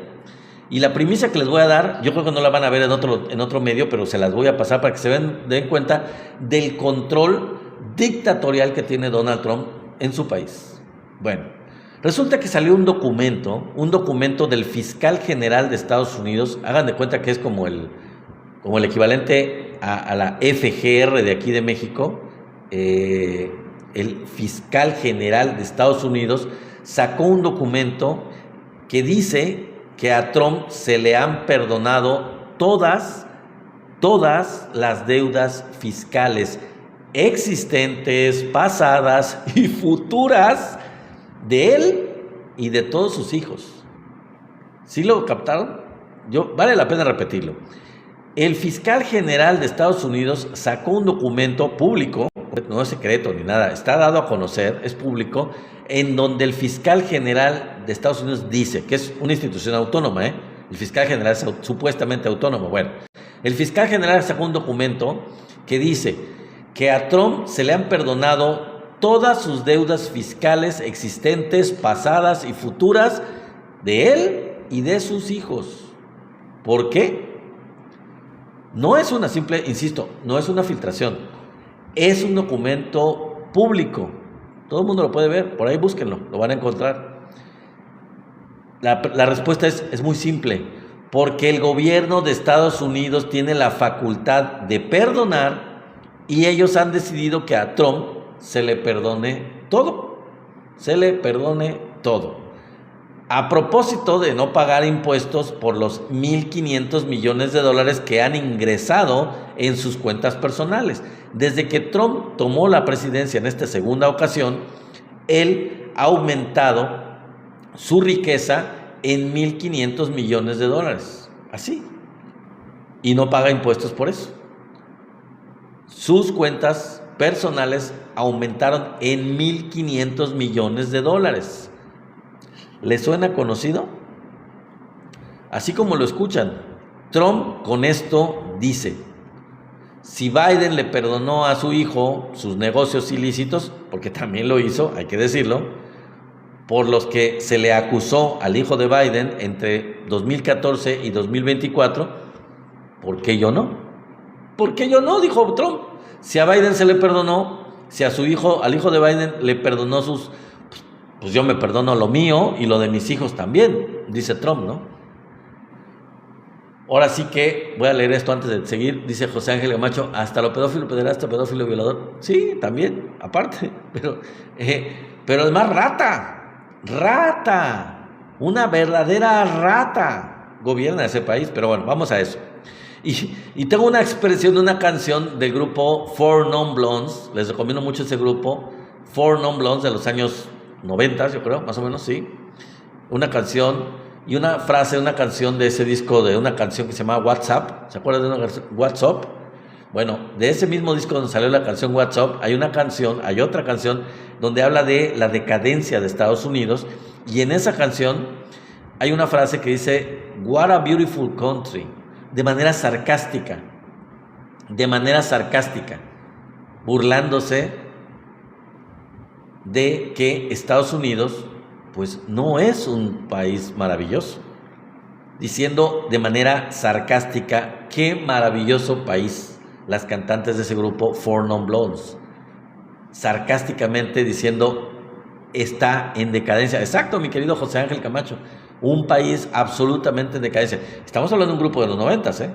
Y la primicia que les voy a dar, yo creo que no la van a ver en otro medio, pero se las voy a pasar para que se den cuenta del control dictatorial que tiene Donald Trump en su país. Bueno, resulta que salió un documento del fiscal general de Estados Unidos. Hagan de cuenta que es como el equivalente a la FGR de aquí de México. El fiscal general de Estados Unidos sacó un documento que dice que a Trump se le han perdonado todas las deudas fiscales existentes, pasadas y futuras de él y de todos sus hijos. ¿Sí lo captaron? Vale la pena repetirlo. El fiscal general de Estados Unidos sacó un documento público, no es secreto ni nada, está dado a conocer, es público, en donde el fiscal general de Estados Unidos dice que es una institución autónoma, El fiscal general es supuestamente autónomo. Bueno, el fiscal general sacó un documento que dice que a Trump se le han perdonado todas sus deudas fiscales existentes, pasadas y futuras de él y de sus hijos. ¿Por qué? No es una simple, insisto, no es una filtración, es un documento público. Todo el mundo lo puede ver, por ahí búsquenlo, lo van a encontrar. La respuesta es muy simple, porque el gobierno de Estados Unidos tiene la facultad de perdonar, y ellos han decidido que a Trump se le perdone todo. A propósito de no pagar impuestos por los $1.500 millones que han ingresado en sus cuentas personales. Desde que Trump tomó la presidencia en esta segunda ocasión, él ha aumentado su riqueza en $1.500 millones. Así. Y no paga impuestos por eso. Sus cuentas personales aumentaron en $1.500 millones. ¿Les suena conocido? Así como lo escuchan, Trump con esto dice: si Biden le perdonó a su hijo sus negocios ilícitos, porque también lo hizo, hay que decirlo, por los que se le acusó al hijo de Biden entre 2014 y 2024, ¿por qué yo no? ¿Por qué yo no?, dijo Trump. Si a Biden se le perdonó, si al hijo de Biden le perdonó pues yo me perdono lo mío y lo de mis hijos también, dice Trump, ¿no? Ahora sí que voy a leer esto antes de seguir. Dice José Ángel Camacho, hasta lo pedófilo, pederasta, pedófilo, violador. Sí, también, aparte. Pero además rata. Una verdadera rata gobierna ese país. Pero bueno, vamos a eso. Y tengo una expresión de una canción del grupo Four Non Blondes. Les recomiendo mucho ese grupo. Four Non Blondes de los años 90, yo creo, más o menos, sí. Una canción y una frase de una canción de ese disco, de una canción que se llama WhatsApp. ¿Se acuerdan de una canción? WhatsApp. Bueno, de ese mismo disco donde salió la canción WhatsApp, hay otra canción donde habla de la decadencia de Estados Unidos. Y en esa canción hay una frase que dice, "What a beautiful country", de manera sarcástica, burlándose de que Estados Unidos pues no es un país maravilloso, diciendo de manera sarcástica, qué maravilloso país, las cantantes de ese grupo Four Non Blondes, sarcásticamente diciendo, está en decadencia. Exacto, mi querido José Ángel Camacho, un país absolutamente en decadencia. Estamos hablando de un grupo de los 90, ¿eh?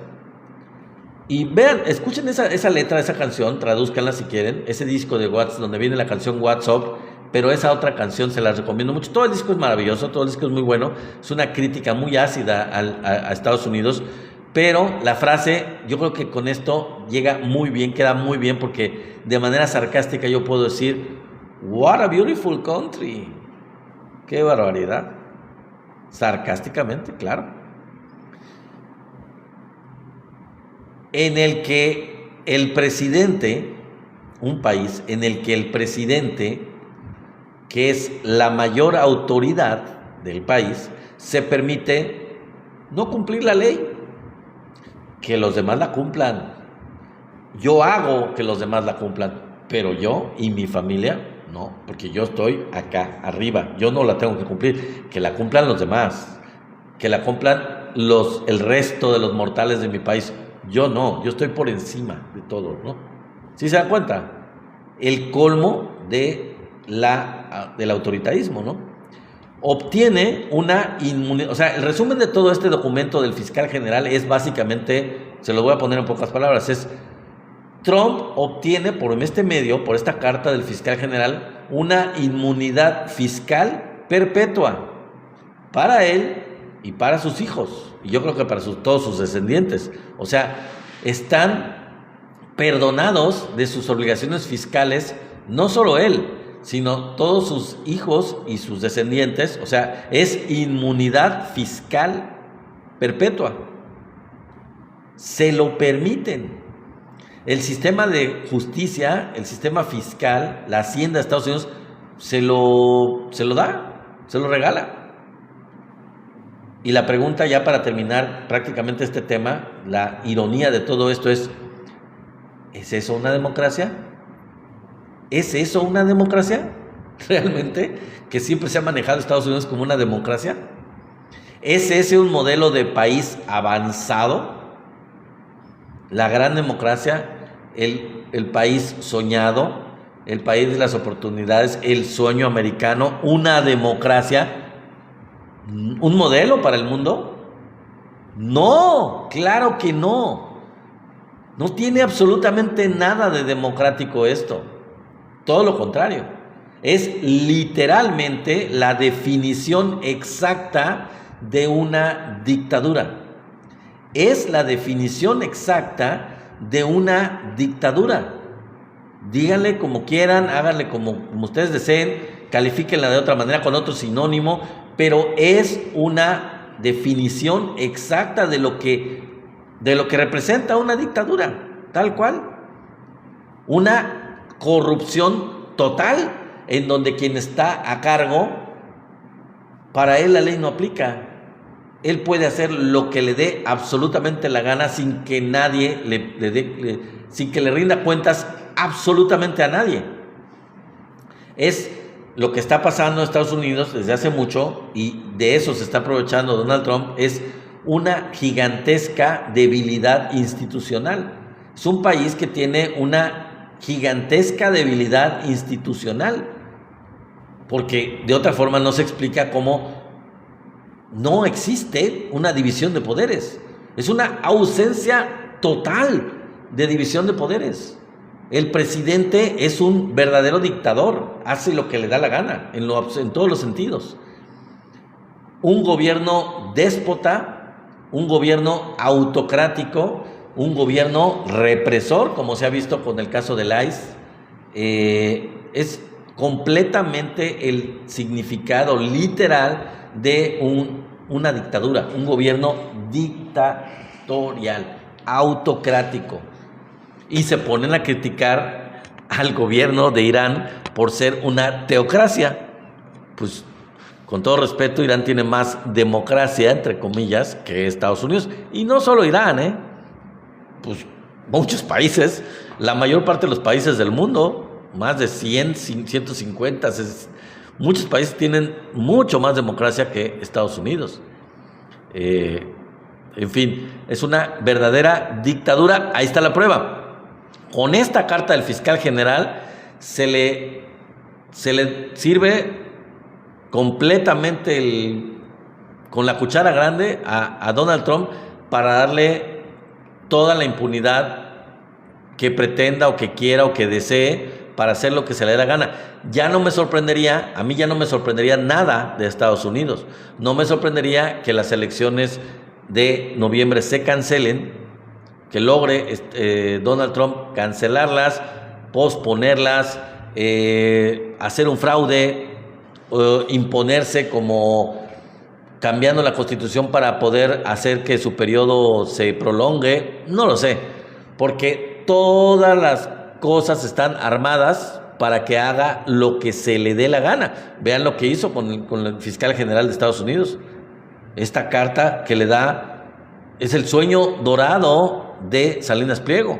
Y vean, escuchen esa letra de esa canción, tradúzcanla si quieren, ese disco de WhatsApp donde viene la canción WhatsApp, pero esa otra canción se las recomiendo mucho. Todo el disco es maravilloso, todo el disco es muy bueno, es una crítica muy ácida a Estados Unidos, pero la frase, yo creo que con esto llega muy bien, queda muy bien, porque de manera sarcástica yo puedo decir, "What a beautiful country", qué barbaridad, sarcásticamente, claro, en el que el presidente, un país en el que el presidente, que es la mayor autoridad del país, se permite no cumplir la ley, que los demás la cumplan. Yo hago que los demás la cumplan, pero yo y mi familia no, porque yo estoy acá arriba, yo no la tengo que cumplir, que la cumplan los demás, que la cumplan el resto de los mortales de mi país. Yo no, yo estoy por encima de todo, ¿no? ¿Sí se dan cuenta? El colmo del autoritarismo, ¿no? Obtiene una inmunidad, o sea, el resumen de todo este documento del fiscal general es básicamente, se lo voy a poner en pocas palabras, es Trump obtiene por esta carta del fiscal general, una inmunidad fiscal perpetua para él y para sus hijos, y yo creo que para todos sus descendientes. O sea, están perdonados de sus obligaciones fiscales, no solo él, sino todos sus hijos y sus descendientes. O sea, es inmunidad fiscal perpetua. Se lo permiten. El sistema de justicia, el sistema fiscal, la hacienda de Estados Unidos, se lo da, se lo regala. Y la pregunta, ya para terminar prácticamente este tema, la ironía de todo esto ¿es eso una democracia? ¿Es eso una democracia? ¿Realmente? ¿Que siempre se ha manejado Estados Unidos como una democracia? ¿Es ese un modelo de país avanzado? La gran democracia, el país soñado, el país de las oportunidades, el sueño americano, una democracia, un modelo para el mundo. No, claro que no. No tiene absolutamente nada de democrático esto. Todo lo contrario. Es literalmente la definición exacta de una dictadura. Es la definición exacta de una dictadura. Díganle como quieran, háganle como ustedes deseen, califíquenla de otra manera con otro sinónimo, pero es una definición exacta de lo que representa una dictadura, tal cual. Una corrupción total, en donde quien está a cargo, para él la ley no aplica. Él puede hacer lo que le dé absolutamente la gana sin que nadie sin que le rinda cuentas absolutamente a nadie. Es lo que está pasando en Estados Unidos desde hace mucho, y de eso se está aprovechando Donald Trump. Es una gigantesca debilidad institucional. Es un país que tiene una gigantesca debilidad institucional, porque de otra forma no se explica cómo no existe una división de poderes. Es una ausencia total de división de poderes. El presidente es un verdadero dictador, hace lo que le da la gana, en todos los sentidos. Un gobierno déspota, un gobierno autocrático, un gobierno represor, como se ha visto con el caso del ICE, es completamente el significado literal de una dictadura, un gobierno dictatorial, autocrático. Y se ponen a criticar al gobierno de Irán por ser una teocracia. Pues, con todo respeto, Irán tiene más democracia, entre comillas, que Estados Unidos. Y no solo Irán, pues muchos países, la mayor parte de los países del mundo, más de 100, 150, muchos países tienen mucho más democracia que Estados Unidos. En fin, es una verdadera dictadura. Ahí está la prueba. Con esta carta del fiscal general se le sirve completamente con la cuchara grande a Donald Trump para darle toda la impunidad que pretenda o que quiera o que desee para hacer lo que se le dé la gana. A mí ya no me sorprendería nada de Estados Unidos. No me sorprendería que las elecciones de noviembre se cancelen, que logre Donald Trump cancelarlas, posponerlas, hacer un fraude, imponerse como cambiando la Constitución para poder hacer que su periodo se prolongue. No lo sé, porque todas las cosas están armadas para que haga lo que se le dé la gana. Vean lo que hizo con el fiscal general de Estados Unidos. Esta carta que le da es el sueño dorado de Salinas Pliego.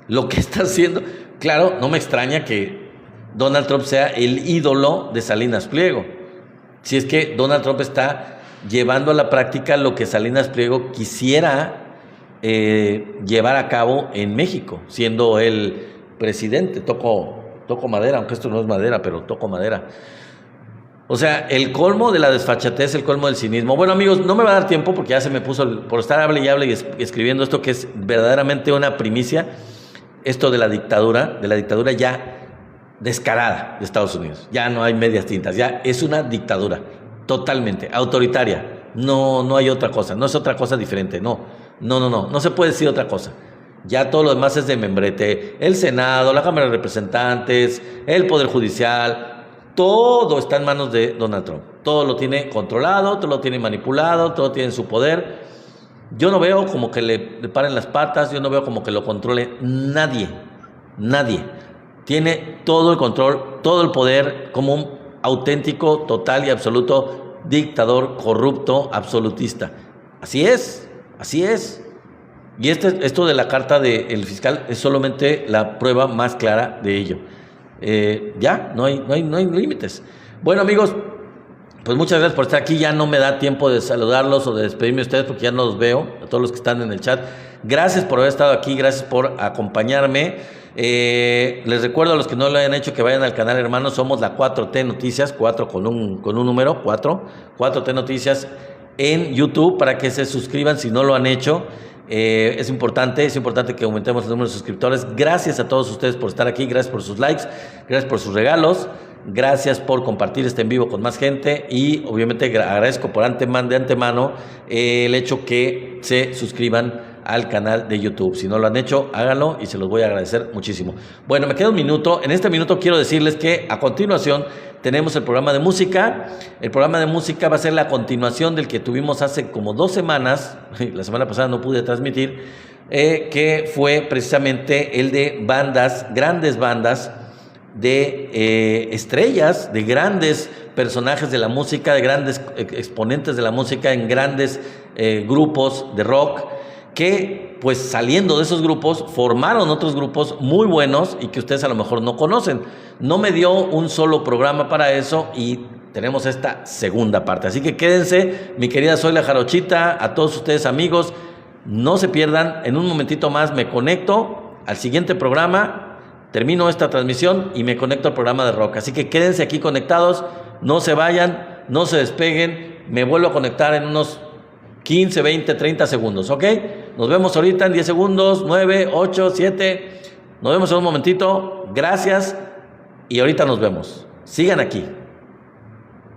Lo que está haciendo, claro, no me extraña que Donald Trump sea el ídolo de Salinas Pliego. Si es que Donald Trump está llevando a la práctica lo que Salinas Pliego quisiera llevar a cabo en México, siendo el presidente. Toco madera, aunque esto no es madera, pero toco madera. O sea, el colmo de la desfachatez, el colmo del cinismo. Bueno, amigos, no me va a dar tiempo porque ya se me puso, por estar hable y escribiendo esto que es verdaderamente una primicia, esto de la dictadura ya descarada de Estados Unidos. Ya no hay medias tintas, ya es una dictadura totalmente autoritaria. No hay otra cosa, no es otra cosa diferente, no se puede decir otra cosa. Ya todo lo demás es de membrete. El Senado, la Cámara de Representantes, el Poder Judicial, todo está en manos de Donald Trump. Todo lo tiene controlado, todo lo tiene manipulado, todo tiene en su poder. Yo no veo como que le paren las patas, yo no veo como que lo controle nadie. Tiene todo el control, todo el poder, como un auténtico, total y absoluto dictador, corrupto, absolutista. Así es. Y esto de la carta del fiscal es solamente la prueba más clara de ello. Ya, no hay límites. Bueno, amigos, pues muchas gracias por estar aquí. Ya no me da tiempo de saludarlos o de despedirme de ustedes porque ya no los veo, a todos los que están en el chat. Gracias por haber estado aquí, gracias por acompañarme. Les recuerdo a los que no lo hayan hecho que vayan al canal, hermanos. Somos la 4T Noticias, 4 con un número, 4T Noticias en YouTube, para que se suscriban si no lo han hecho. Es importante que aumentemos el número de suscriptores. Gracias a todos ustedes por estar aquí, gracias por sus likes, gracias por sus regalos, gracias por compartir este en vivo con más gente y obviamente agradezco de antemano el hecho que se suscriban al canal de YouTube. Si no lo han hecho, háganlo y se los voy a agradecer muchísimo. Bueno, me queda un minuto. En este minuto quiero decirles que a continuación tenemos el programa de música. El programa de música va a ser la continuación del que tuvimos hace como 2 semanas. La semana pasada no pude transmitir, que fue precisamente el de grandes bandas, de estrellas, de grandes personajes de la música, de grandes exponentes de la música en grandes grupos de rock, que pues saliendo de esos grupos formaron otros grupos muy buenos y que ustedes a lo mejor no conocen. No me dio un solo programa para eso y tenemos esta segunda parte. Así que quédense, mi querida Soy la Jarochita, a todos ustedes amigos, no se pierdan. En un momentito más me conecto al siguiente programa, termino esta transmisión y me conecto al programa de rock. Así que quédense aquí conectados, no se vayan, no se despeguen. Me vuelvo a conectar en unos 15, 20, 30 segundos, ¿ok? Nos vemos ahorita en 10 segundos, 9, 8, 7. Nos vemos en un momentito. Gracias y ahorita nos vemos. Sigan aquí.